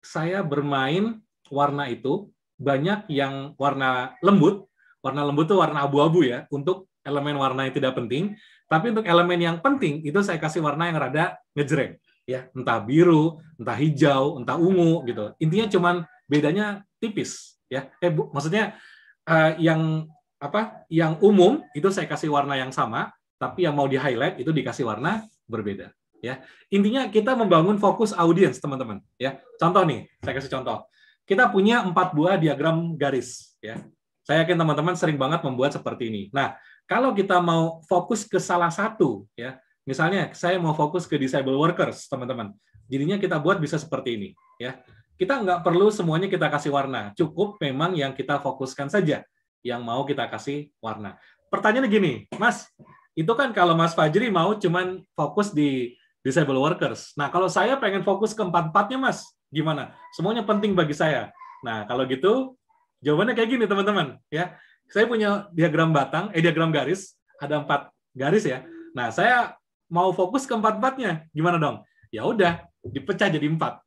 saya bermain warna itu, banyak yang warna lembut itu warna abu-abu ya, untuk elemen warna yang tidak penting, tapi untuk elemen yang penting, itu saya kasih warna yang rada ngejreng. Ya, entah biru, entah hijau, entah ungu, gitu. Intinya cuman bedanya tipis. Ya, maksudnya yang umum itu saya kasih warna yang sama, tapi yang mau di highlight itu dikasih warna berbeda. Ya, intinya kita membangun fokus audiens, teman-teman. Ya, contoh nih, saya kasih contoh. Kita punya 4 buah diagram garis. Ya, saya yakin teman-teman sering banget membuat seperti ini. Nah, kalau kita mau fokus ke salah satu, ya, misalnya saya mau fokus ke disabled workers, teman-teman. Jadinya kita buat bisa seperti ini. Ya. Kita nggak perlu semuanya kita kasih warna. Cukup memang yang kita fokuskan saja yang mau kita kasih warna. Pertanyaannya gini, Mas, itu kan kalau Mas Fajri mau cuman fokus di disabled workers. Nah, kalau saya pengen fokus ke 4-4-nya, Mas, gimana? Semuanya penting bagi saya. Nah, kalau gitu, jawabannya kayak gini, teman-teman. Ya, saya punya diagram diagram garis, ada 4 garis ya. Nah, saya mau fokus ke 4-4-nya, gimana dong? Ya udah, dipecah jadi 4.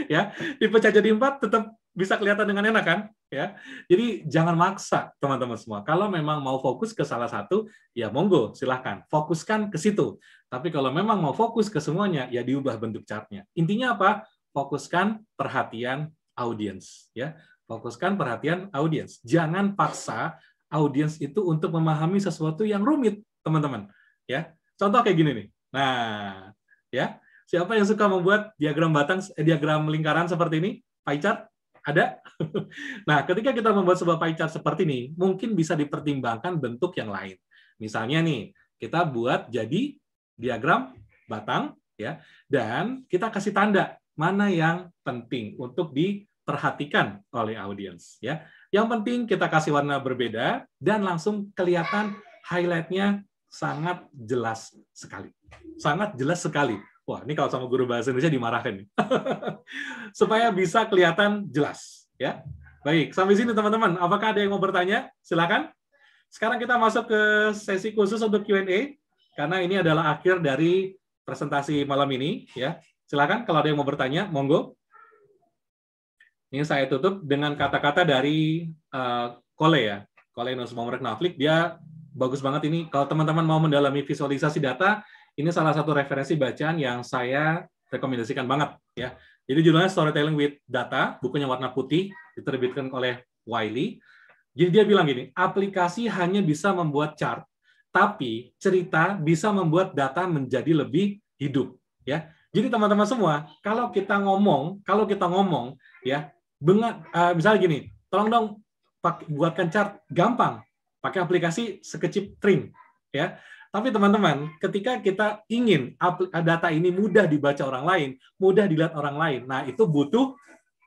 Ya, dipecah jadi 4 tetap bisa kelihatan dengan enak kan? Ya. Jadi jangan maksa teman-teman semua. Kalau memang mau fokus ke salah satu, ya monggo silahkan fokuskan ke situ. Tapi kalau memang mau fokus ke semuanya, ya diubah bentuk chartnya. Intinya apa? Fokuskan perhatian audiens. Ya, fokuskan perhatian audiens. Jangan paksa audiens itu untuk memahami sesuatu yang rumit, teman-teman. Ya, contoh kayak gini nih. Nah, ya, siapa yang suka membuat diagram lingkaran seperti ini? Pie chart? Ada? Nah, ketika kita membuat sebuah pie chart seperti ini, mungkin bisa dipertimbangkan bentuk yang lain. Misalnya nih, kita buat jadi diagram batang, ya, dan kita kasih tanda mana yang penting untuk diperhatikan oleh audiens, ya. Yang penting kita kasih warna berbeda dan langsung kelihatan highlight-nya sangat jelas sekali. Sangat jelas sekali. Wah, ini kalau sama guru bahasa Indonesia dimarahin nih. Supaya bisa kelihatan jelas, ya. Baik, sampai sini teman-teman. Apakah ada yang mau bertanya? Silakan. Sekarang kita masuk ke sesi khusus untuk Q&A karena ini adalah akhir dari presentasi malam ini, ya. Silakan kalau ada yang mau bertanya, monggo. Ini saya tutup dengan kata-kata dari Kole, ya. Kole Nus Momrek Naflik, dia bagus banget ini. Kalau teman-teman mau mendalami visualisasi data, ini salah satu referensi bacaan yang saya rekomendasikan banget, ya. Jadi judulnya Storytelling with Data, bukunya warna putih, diterbitkan oleh Wiley. Jadi dia bilang gini, aplikasi hanya bisa membuat chart, tapi cerita bisa membuat data menjadi lebih hidup, ya. Jadi teman-teman semua, kalau kita ngomong, ya, misalnya gini, tolong dong buatkan chart, gampang, pakai aplikasi sekecil Trim, ya. Tapi teman-teman, ketika kita ingin data ini mudah dibaca orang lain, mudah dilihat orang lain, nah itu butuh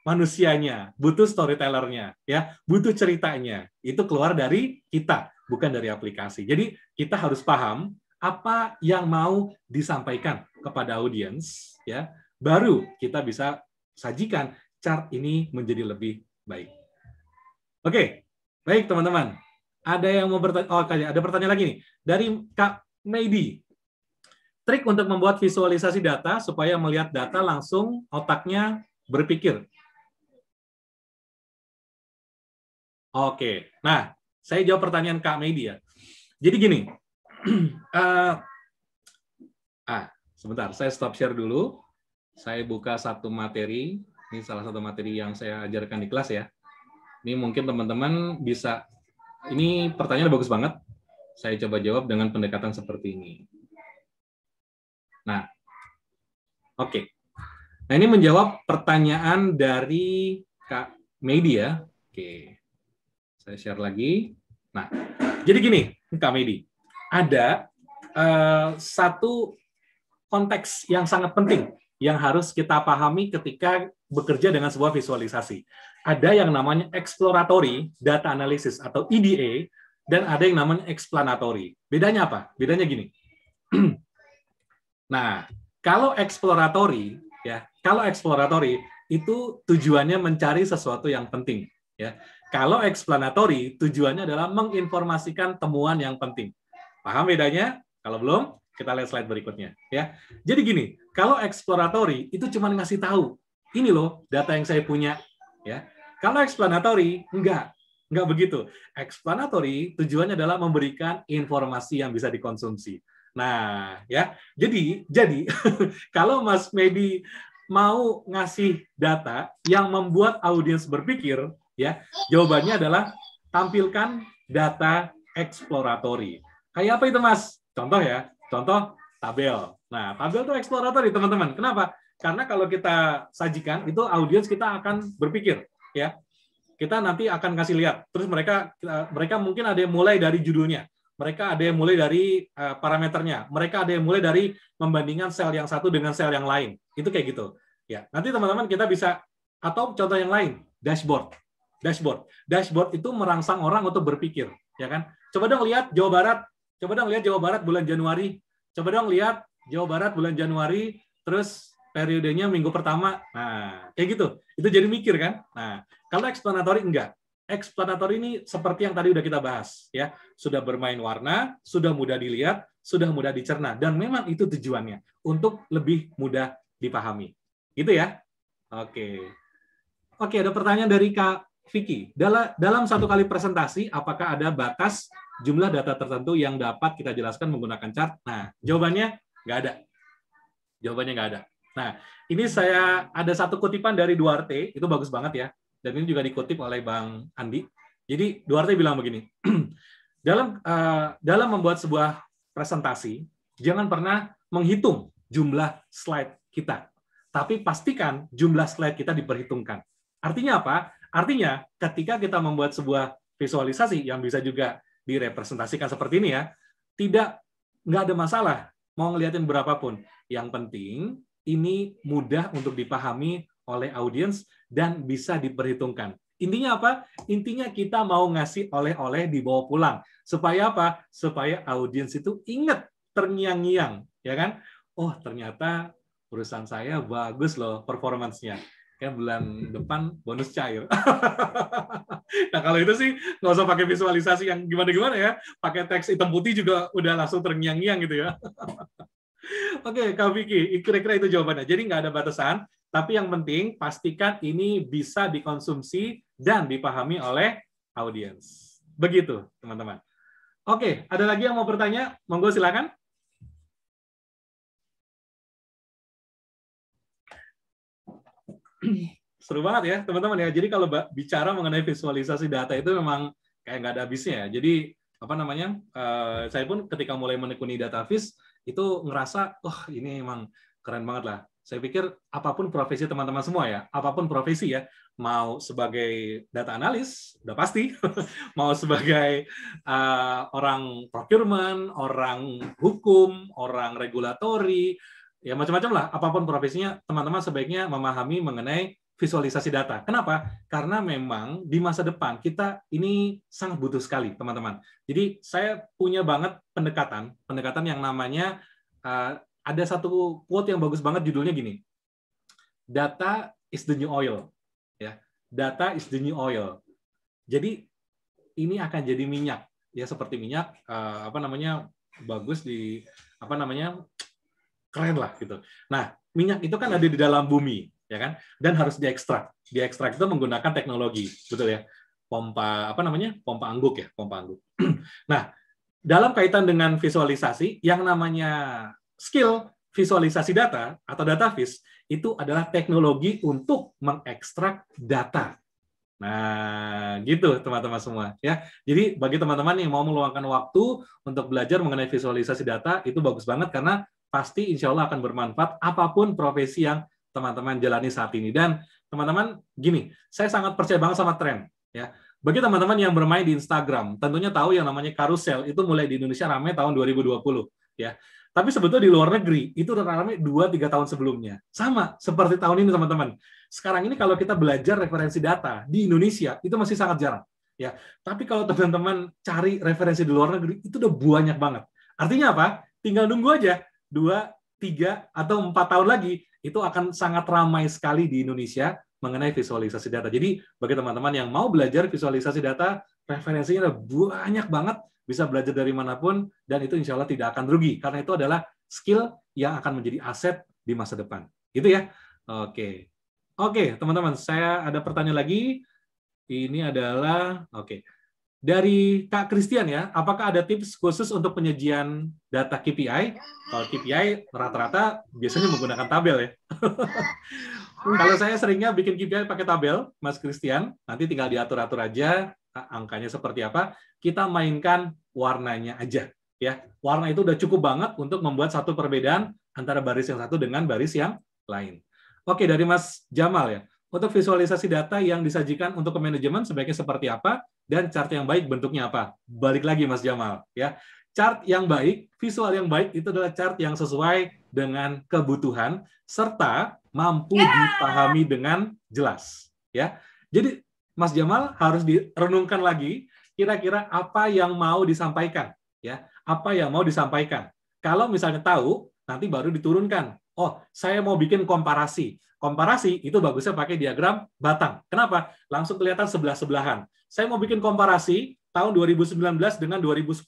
manusianya, butuh storytellernya, ya, butuh ceritanya. Itu keluar dari kita, bukan dari aplikasi. Jadi kita harus paham apa yang mau disampaikan kepada audiens, ya. Baru kita bisa sajikan chart ini menjadi lebih baik. Oke, baik teman-teman. Ada yang mau bertanya? Oh, ada pertanyaan lagi nih dari Kak Meidi. Trik untuk membuat visualisasi data supaya melihat data langsung otaknya berpikir. Oke, nah saya jawab pertanyaan Kak Meidi, ya. Jadi gini, sebentar, saya stop share dulu. Saya buka satu materi. Ini salah satu materi yang saya ajarkan di kelas, ya. Ini mungkin teman-teman bisa. Ini pertanyaan bagus banget. Saya coba jawab dengan pendekatan seperti ini. Nah, oke. Nah, ini menjawab pertanyaan dari Kak Meidi, ya. Oke. Saya share lagi. Nah, jadi gini, Kak Meidi. Ada satu konteks yang sangat penting yang harus kita pahami ketika bekerja dengan sebuah visualisasi. Ada yang namanya exploratory data analysis atau EDA, dan ada yang namanya explanatory. Bedanya apa? Bedanya gini. Nah, kalau exploratory, ya, itu tujuannya mencari sesuatu yang penting, ya. Kalau explanatory tujuannya adalah menginformasikan temuan yang penting. Paham bedanya? Kalau belum, kita lihat slide berikutnya, ya. Jadi gini, kalau exploratory itu cuma ngasih tahu, ini loh data yang saya punya, ya. Kalau explanatory enggak begitu. Explanatory tujuannya adalah memberikan informasi yang bisa dikonsumsi. Nah, ya. Jadi kalau Mas Meidi mau ngasih data yang membuat audiens berpikir, ya, jawabannya adalah tampilkan data exploratory. Kayak apa itu, Mas? Contoh, ya. Contoh tabel. Nah, tabel itu exploratory, teman-teman. Kenapa? Karena kalau kita sajikan, itu audiens kita akan berpikir, ya. Kita nanti akan kasih lihat. Terus mereka mungkin ada yang mulai dari judulnya. Mereka ada yang mulai dari parameternya. Mereka ada yang mulai dari membandingkan sel yang satu dengan sel yang lain. Itu kayak gitu. Ya, nanti teman-teman kita bisa, atau contoh yang lain, dashboard. Dashboard itu merangsang orang untuk berpikir, ya kan? Coba dong lihat Jawa Barat bulan Januari. Coba dong lihat Jawa Barat bulan Januari, terus periodenya minggu pertama. Nah, kayak gitu. Itu jadi mikir kan? Nah, kalau explanatory enggak. Explanatory ini seperti yang tadi udah kita bahas, ya. Sudah bermain warna, sudah mudah dilihat, sudah mudah dicerna, dan memang itu tujuannya untuk lebih mudah dipahami. Gitu ya. Oke, ada pertanyaan dari Kak Vicky. Dalam satu kali presentasi, apakah ada batas jumlah data tertentu yang dapat kita jelaskan menggunakan chart? Nah, jawabannya nggak ada. Nah, ini saya ada satu kutipan dari Duarte, itu bagus banget ya. Dan ini juga dikutip oleh Bang Andi. Jadi Duarte bilang begini, dalam membuat sebuah presentasi, jangan pernah menghitung jumlah slide kita, tapi pastikan jumlah slide kita diperhitungkan. Artinya apa? Artinya ketika kita membuat sebuah visualisasi yang bisa juga direpresentasikan seperti ini, ya, tidak nggak ada masalah mau ngeliatin berapapun. Yang penting ini mudah untuk dipahami oleh audiens dan bisa diperhitungkan. Intinya apa? Intinya kita mau ngasih oleh-oleh dibawa pulang. Supaya apa? Supaya audiens itu ingat terngiang-ngiang, ya kan? Oh, ternyata perusahaan saya bagus loh performance-nya. Kan bulan depan bonus cair. Nah, kalau itu sih nggak usah pakai visualisasi yang gimana-gimana ya. Pakai teks hitam putih juga udah langsung terngiang-ngiang gitu ya. Oke, Kak Vicky, kira-kira itu jawabannya. Jadi nggak ada batasan, tapi yang penting pastikan ini bisa dikonsumsi dan dipahami oleh audiens. Begitu, teman-teman. Oke, ada lagi yang mau bertanya? Monggo silakan. Seru banget ya, teman-teman ya. Jadi kalau bicara mengenai visualisasi data itu memang kayak nggak ada habisnya ya. Jadi apa namanya? Saya pun ketika mulai menekuni data vis itu ngerasa, ini emang keren banget lah. Saya pikir apapun profesi teman-teman semua ya, apapun profesi ya, mau sebagai data analis, udah pasti, mau sebagai orang procurement, orang hukum, orang regulatori, ya macam-macam lah, apapun profesinya, teman-teman sebaiknya memahami mengenai visualisasi data. Kenapa? Karena memang di masa depan kita ini sangat butuh sekali, teman-teman. Jadi saya punya banget pendekatan yang namanya ada satu quote yang bagus banget, judulnya gini. Data is the new oil. Ya, data is the new oil. Jadi ini akan jadi minyak, ya seperti minyak bagus di keren lah gitu. Nah, minyak itu kan ada di dalam bumi, ya kan? Dan harus diekstrak. Diekstrak itu menggunakan teknologi, betul ya? Pompa angguk ya, pompa angguk. Nah, dalam kaitan dengan visualisasi, yang namanya skill visualisasi data atau data vis itu adalah teknologi untuk mengekstrak data. Nah, gitu teman-teman semua ya. Jadi bagi teman-teman yang mau meluangkan waktu untuk belajar mengenai visualisasi data itu bagus banget karena pasti insya Allah akan bermanfaat apapun profesi yang teman-teman jalani saat ini. Dan teman-teman gini, saya sangat percaya banget sama tren ya. Bagi teman-teman yang bermain di Instagram, tentunya tahu yang namanya karusel itu mulai di Indonesia ramai tahun 2020 ya. Tapi sebetulnya di luar negeri itu udah ramai 2-3 tahun sebelumnya. Sama seperti tahun ini teman-teman. Sekarang ini kalau kita belajar referensi data di Indonesia itu masih sangat jarang ya. Tapi kalau teman-teman cari referensi di luar negeri itu udah banyak banget. Artinya apa? Tinggal nunggu aja 2, 3, atau 4 tahun lagi, itu akan sangat ramai sekali di Indonesia mengenai visualisasi data. Jadi, bagi teman-teman yang mau belajar visualisasi data, referensinya udah banyak banget, bisa belajar dari manapun, dan itu insya Allah tidak akan rugi, karena itu adalah skill yang akan menjadi aset di masa depan. Gitu ya? Oke, teman-teman, saya ada pertanyaan lagi. Ini adalah, dari Kak Christian ya, apakah ada tips khusus untuk penyajian data KPI? Kalau KPI rata-rata biasanya menggunakan tabel ya. Kalau saya seringnya bikin KPI pakai tabel, Mas Christian, nanti tinggal diatur-atur aja angkanya seperti apa. Kita mainkan warnanya aja ya. Warna itu udah cukup banget untuk membuat satu perbedaan antara baris yang satu dengan baris yang lain. Oke, dari Mas Jamal ya. Untuk visualisasi data yang disajikan untuk ke manajemen sebaiknya seperti apa, dan chart yang baik bentuknya apa? Balik lagi Mas Jamal ya. Chart yang baik, visual yang baik itu adalah chart yang sesuai dengan kebutuhan serta mampu dipahami dengan jelas ya. Jadi Mas Jamal harus direnungkan lagi kira-kira apa yang mau disampaikan ya. Apa yang mau disampaikan. Kalau misalnya tahu, nanti baru diturunkan. Oh, saya mau bikin komparasi. Komparasi itu bagusnya pakai diagram batang. Kenapa? Langsung kelihatan sebelah-sebelahan. Saya mau bikin komparasi tahun 2019 dengan 2010.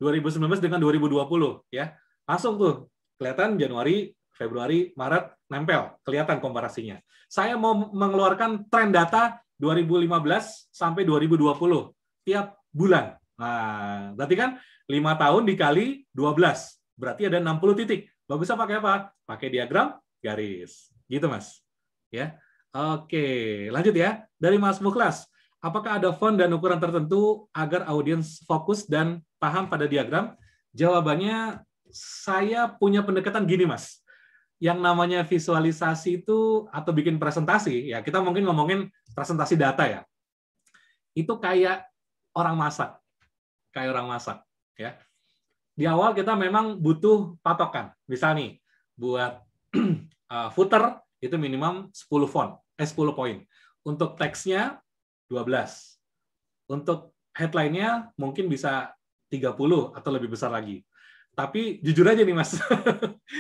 2019 dengan 2020 ya. Langsung tuh kelihatan Januari, Februari, Maret nempel, kelihatan komparasinya. Saya mau mengeluarkan tren data 2015 sampai 2020 tiap bulan. Nah, berarti kan 5 tahun dikali 12, berarti ada 60 titik. Bagusnya pakai apa? Pakai diagram garis. Gitu, Mas. Ya. Oke, lanjut ya. Dari Mas Mukhlas, apakah ada font dan ukuran tertentu agar audiens fokus dan paham pada diagram? Jawabannya, saya punya pendekatan gini, Mas. Yang namanya visualisasi itu, atau bikin presentasi, ya kita mungkin ngomongin presentasi data ya. Itu kayak orang masak. Kayak orang masak. Ya. di awal kita memang butuh patokan. Misal nih, buat footer itu minimum 10 poin. Untuk teksnya 12. Untuk headline-nya mungkin bisa 30 atau lebih besar lagi. Tapi jujur aja nih Mas,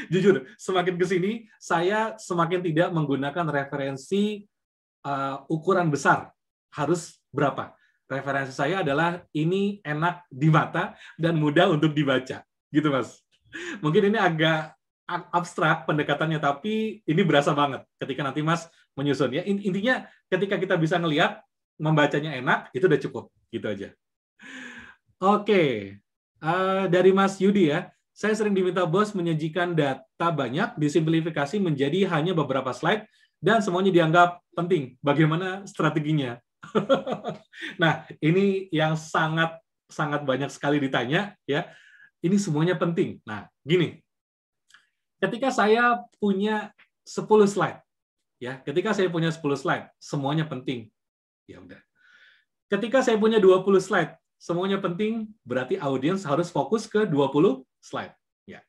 jujur, semakin ke sini saya semakin tidak menggunakan referensi ukuran besar. Harus berapa? Referensi saya adalah ini enak di mata dan mudah untuk dibaca. Gitu Mas. Mungkin ini agak abstrak pendekatannya, tapi ini berasa banget ketika nanti Mas menyusun. Ya, intinya ketika kita bisa ngelihat, membacanya enak, itu udah cukup. Gitu aja. Oke. Dari Mas Yudi ya, saya sering diminta bos menyajikan data banyak, disimplifikasi menjadi hanya beberapa slide, dan semuanya dianggap penting. Bagaimana strateginya? Nah, ini yang sangat banyak sekali ditanya, ya. Ini semuanya penting. Nah, gini, ketika saya punya 10 slide, ya, ketika saya punya 10 slide, semuanya penting. Ya udah. Ketika saya punya 20 slide, semuanya penting, berarti audiens harus fokus ke 20 slide. Ya.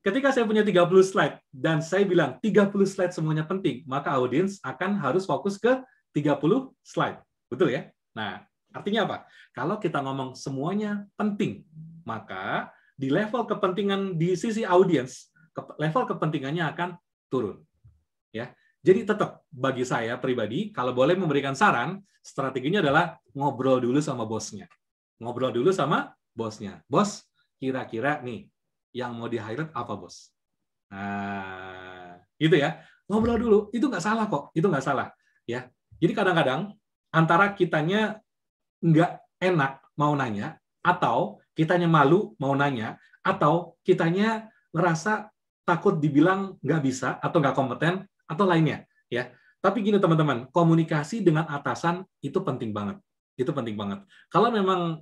Ketika saya punya 30 slide, dan saya bilang 30 slide semuanya penting, maka audiens akan harus fokus ke 30 slide. Betul ya? Nah, artinya apa? Kalau kita ngomong semuanya penting, maka di level kepentingan di sisi audiens, level kepentingannya akan turun. Ya. Jadi tetap bagi saya pribadi, kalau boleh memberikan saran, strateginya adalah ngobrol dulu sama bosnya. Ngobrol dulu sama bosnya. Bos, kira-kira nih, yang mau di-highlight apa, bos? Nah, gitu ya. Ngobrol dulu. Itu nggak salah kok. Itu nggak salah. Ya. Jadi kadang-kadang, antara kitanya nggak enak mau nanya, atau kitanya malu mau nanya, atau kitanya ngerasa takut dibilang nggak bisa, atau nggak kompeten, atau lainnya. Ya. Tapi gini teman-teman, komunikasi dengan atasan itu penting banget. Itu penting banget. Kalau memang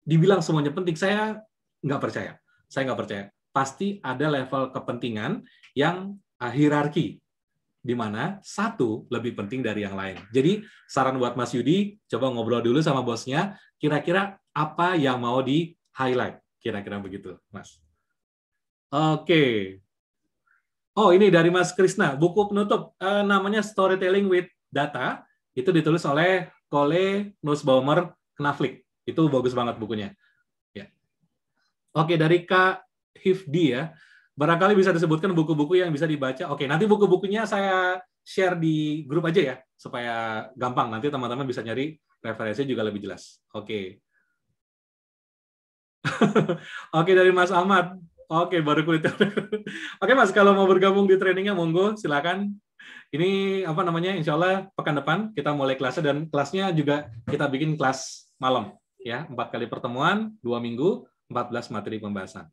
dibilang semuanya penting, saya nggak percaya. Saya nggak percaya. Pasti ada level kepentingan yang hierarki, di mana satu lebih penting dari yang lain. Jadi, saran buat Mas Yudi, coba ngobrol dulu sama bosnya, kira-kira apa yang mau di-highlight. Kira-kira begitu, Mas. Oke. Oh, ini dari Mas Krisna, buku penutup. Namanya Storytelling with Data. Itu ditulis oleh Cole Nussbaumer Knaflick. Itu bagus banget bukunya. Ya. Oke, dari Kak Hifdi ya. Barangkali bisa disebutkan buku-buku yang bisa dibaca. Oke, nanti buku-bukunya saya share di grup aja ya, supaya gampang. Nanti teman-teman bisa nyari referensi juga lebih jelas. Oke. Oke, dari Mas Ahmad. Oke, baru kulit. Oke, Mas, kalau mau bergabung di trainingnya, monggo, silakan. Ini apa namanya? Insya Allah pekan depan kita mulai kelasnya, dan kelasnya juga kita bikin kelas malam ya, 4 kali pertemuan, 2 minggu, 14 materi pembahasan.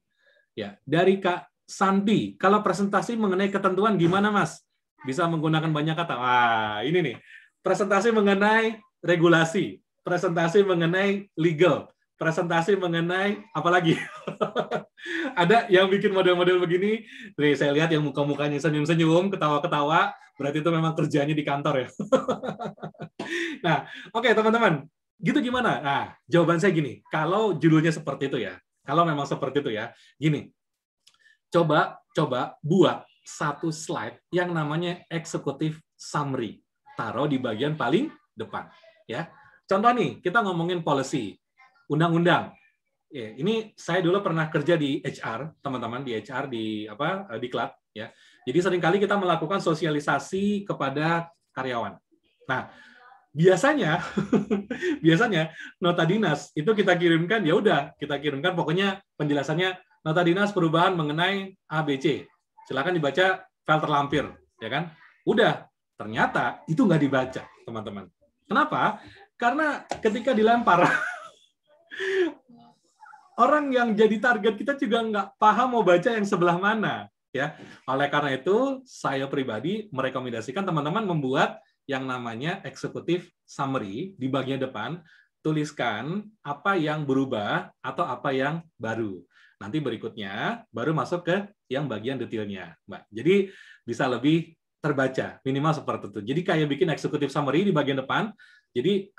Ya, dari Kak Santi, kalau presentasi mengenai ketentuan gimana Mas? Bisa menggunakan banyak kata. Wah, ini nih. Presentasi mengenai regulasi, presentasi mengenai legal, presentasi mengenai apa lagi? Ada yang bikin model-model begini, nih saya lihat yang muka-mukanya senyum-senyum, ketawa-ketawa, berarti itu memang kerjanya di kantor ya. Nah, oke teman-teman, gitu gimana? Nah, jawaban saya gini, kalau judulnya seperti itu ya, kalau memang seperti itu ya, gini, coba buat satu slide yang namanya executive summary, taruh di bagian paling depan, ya. Contoh nih, kita ngomongin policy, undang-undang. Ya, ini saya dulu pernah kerja di HR, teman-teman, di HR di diklat ya. Jadi seringkali kita melakukan sosialisasi kepada karyawan. Nah, biasanya nota dinas itu kita kirimkan, ya udah, kita kirimkan pokoknya penjelasannya nota dinas perubahan mengenai ABC. Silakan dibaca file terlampir, ya kan? Udah, ternyata itu nggak dibaca, teman-teman. Kenapa? Karena ketika dilempar orang yang jadi target kita juga nggak paham mau baca yang sebelah mana, ya. Oleh karena itu, saya pribadi merekomendasikan teman-teman membuat yang namanya executive summary di bagian depan, tuliskan apa yang berubah atau apa yang baru. Nanti berikutnya baru masuk ke yang bagian detailnya, Mbak. Jadi bisa lebih terbaca, minimal seperti itu. Jadi kayak bikin executive summary di bagian depan. Jadi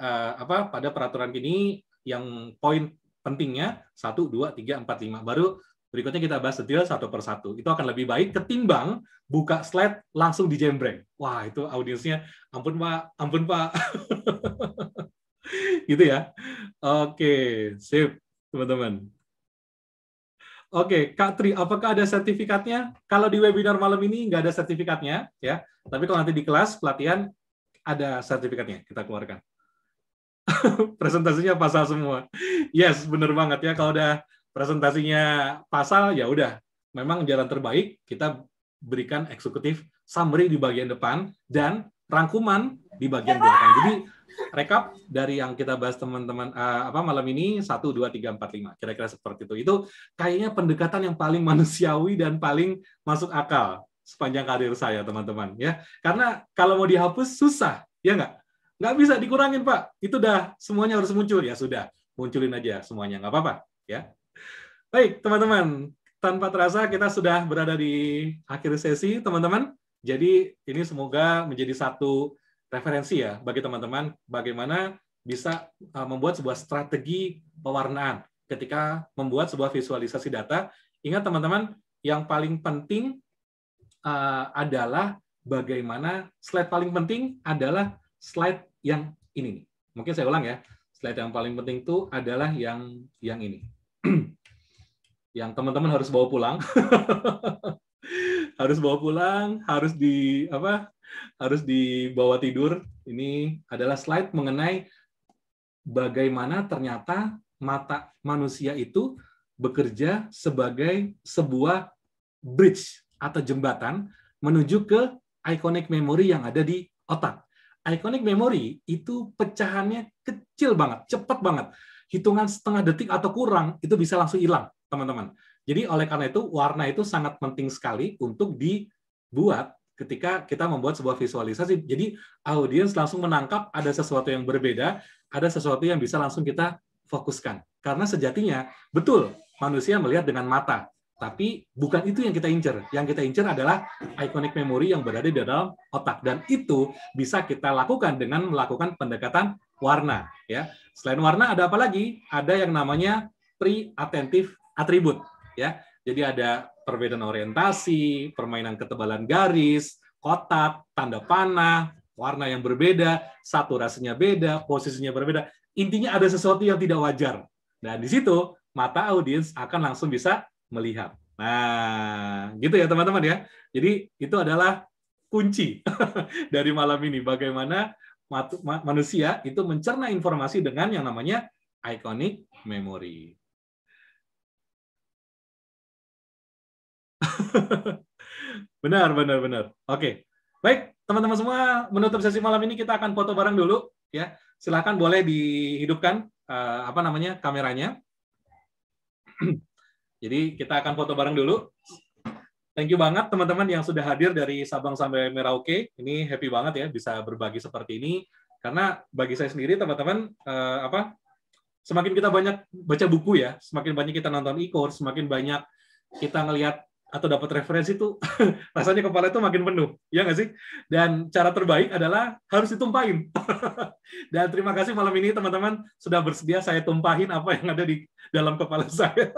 pada peraturan ini yang poin pentingnya 1, 2, 3, 4, 5. Baru Berikutnya kita bahas detail satu persatu. Itu akan lebih baik ketimbang buka slide langsung dijembreng. Wah, itu audiensnya, ampun Pak, ampun Pak. Gitu ya. Oke, sip, teman-teman. Oke, Kak Tri, apakah ada sertifikatnya? Kalau di webinar malam ini nggak ada sertifikatnya, ya. Tapi kalau nanti di kelas pelatihan ada sertifikatnya, kita keluarkan. Presentasinya pasal semua. Yes, bener banget ya. Kalau udah presentasinya pasal, ya udah. Memang jalan terbaik kita berikan eksekutif summary di bagian depan dan rangkuman di bagian belakang. Jadi rekap dari yang kita bahas teman-teman malam ini 1 2 3 4 5 kira-kira seperti itu. Itu kayaknya pendekatan yang paling manusiawi dan paling masuk akal sepanjang karir saya, teman-teman, ya. Karena kalau mau dihapus susah, ya nggak bisa dikurangin, Pak. Itu udah semuanya harus muncul, ya sudah, munculin aja semuanya, nggak apa-apa, ya. Baik, teman-teman, tanpa terasa kita sudah berada di akhir sesi, teman-teman. Jadi ini semoga menjadi satu referensi ya bagi teman-teman bagaimana bisa membuat sebuah strategi pewarnaan ketika membuat sebuah visualisasi data. Ingat teman-teman, yang paling penting adalah bagaimana slide paling penting adalah slide yang ini nih. Mungkin saya ulang ya. Slide yang paling penting itu adalah yang ini. Yang teman-teman harus bawa pulang. Harus bawa pulang, harus dibawa tidur. Ini adalah slide mengenai bagaimana ternyata mata manusia itu bekerja sebagai sebuah bridge atau jembatan menuju ke iconic memory yang ada di otak. Iconic memory itu pecahannya kecil banget, cepat banget. Hitungan setengah detik atau kurang itu bisa langsung hilang, teman-teman. Jadi oleh karena itu warna itu sangat penting sekali untuk dibuat ketika kita membuat sebuah visualisasi. Jadi audiens langsung menangkap ada sesuatu yang berbeda, ada sesuatu yang bisa langsung kita fokuskan. Karena sejatinya, betul, manusia melihat dengan mata. Tapi bukan itu yang kita incer. Yang kita incer adalah iconic memory yang berada di dalam otak. Dan itu bisa kita lakukan dengan melakukan pendekatan warna. Ya. Selain warna, ada apa lagi? Ada yang namanya pre-attentive attribute. Ya, jadi ada perbedaan orientasi, permainan ketebalan garis, kotak, tanda panah, warna yang berbeda, saturasinya beda, posisinya berbeda. Intinya ada sesuatu yang tidak wajar. Dan di situ mata audiens akan langsung bisa melihat. Nah, gitu ya teman-teman ya. Jadi itu adalah kunci dari malam ini. Bagaimana manusia itu mencerna informasi dengan yang namanya iconic memory. Benar. Oke. Baik, teman-teman semua, menutup sesi malam ini kita akan foto bareng dulu ya. Silakan boleh dihidupkan kameranya. Jadi kita akan foto bareng dulu. Thank you banget teman-teman yang sudah hadir dari Sabang sampai Merauke. Ini happy banget ya bisa berbagi seperti ini karena bagi saya sendiri teman-teman semakin kita banyak baca buku ya, semakin banyak kita nonton e-course, semakin banyak kita ngelihat atau dapat referensi itu rasanya kepala itu makin penuh, ya nggak sih? Dan cara terbaik adalah harus ditumpahin. Dan terima kasih malam ini teman-teman sudah bersedia saya tumpahin apa yang ada di dalam kepala saya.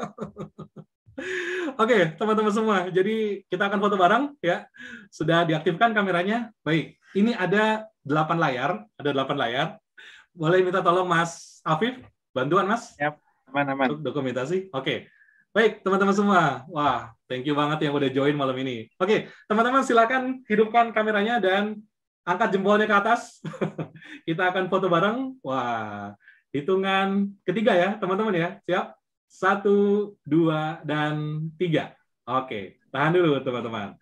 Oke, teman-teman semua, jadi kita akan foto bareng ya. Sudah diaktifkan kameranya? Baik, ini ada 8 layar. Boleh minta tolong Mas Afif, bantuan Mas? Siap, aman. Untuk dokumentasi. Oke. Baik, teman-teman semua. Wah, thank you banget yang udah join malam ini. Oke, teman-teman silakan hidupkan kameranya dan angkat jempolnya ke atas. Kita akan foto bareng. Wah, hitungan ketiga ya, teman-teman ya. Siap? 1, 2, dan 3. Oke, tahan dulu teman-teman.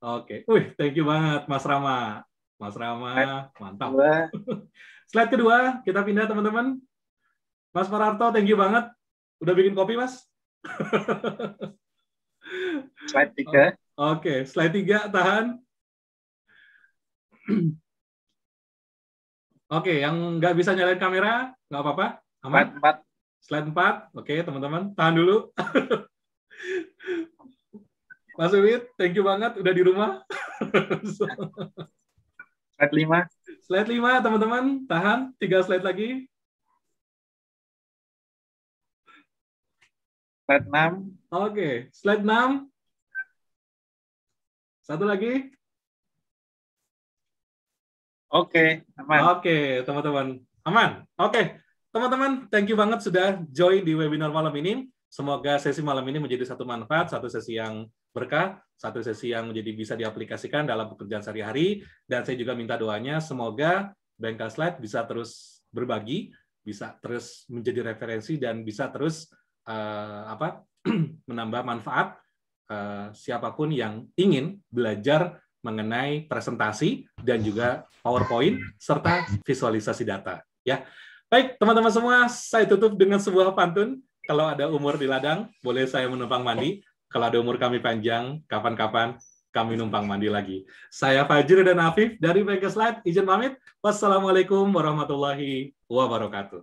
Oke, thank you banget Mas Rama. Mantap. Slide kedua, kita pindah teman-teman. Mas Pararto, thank you banget. Udah bikin kopi, Mas? Slide 3. Oke, slide 3, tahan. Oke, yang nggak bisa nyalain kamera, nggak apa-apa. Aman? Slide 4. Oke, teman-teman, tahan dulu. Mas Wid, thank you banget udah di rumah. Slide 5. Slide 5, teman-teman, tahan. 3 slide lagi. Slide 6. Oke, slide 6. Satu lagi. Oke, aman. Oke, teman-teman. Aman. Oke, teman-teman, thank you banget sudah join di webinar malam ini. Semoga sesi malam ini menjadi satu manfaat, satu sesi yang berkah, satu sesi yang menjadi bisa diaplikasikan dalam pekerjaan sehari-hari. Dan saya juga minta doanya, semoga Bengkel Slide bisa terus berbagi, bisa terus menjadi referensi, dan bisa terus menambah manfaat siapapun yang ingin belajar mengenai presentasi dan juga PowerPoint serta visualisasi data. Ya, baik teman-teman semua, saya tutup dengan sebuah pantun. Kalau ada umur di ladang, boleh saya menumpang mandi. Kalau ada umur kami panjang, kapan-kapan kami numpang mandi lagi. Saya Fajri dan Afif dari Bengkel Slide, izin pamit. Wassalamualaikum warahmatullahi wabarakatuh.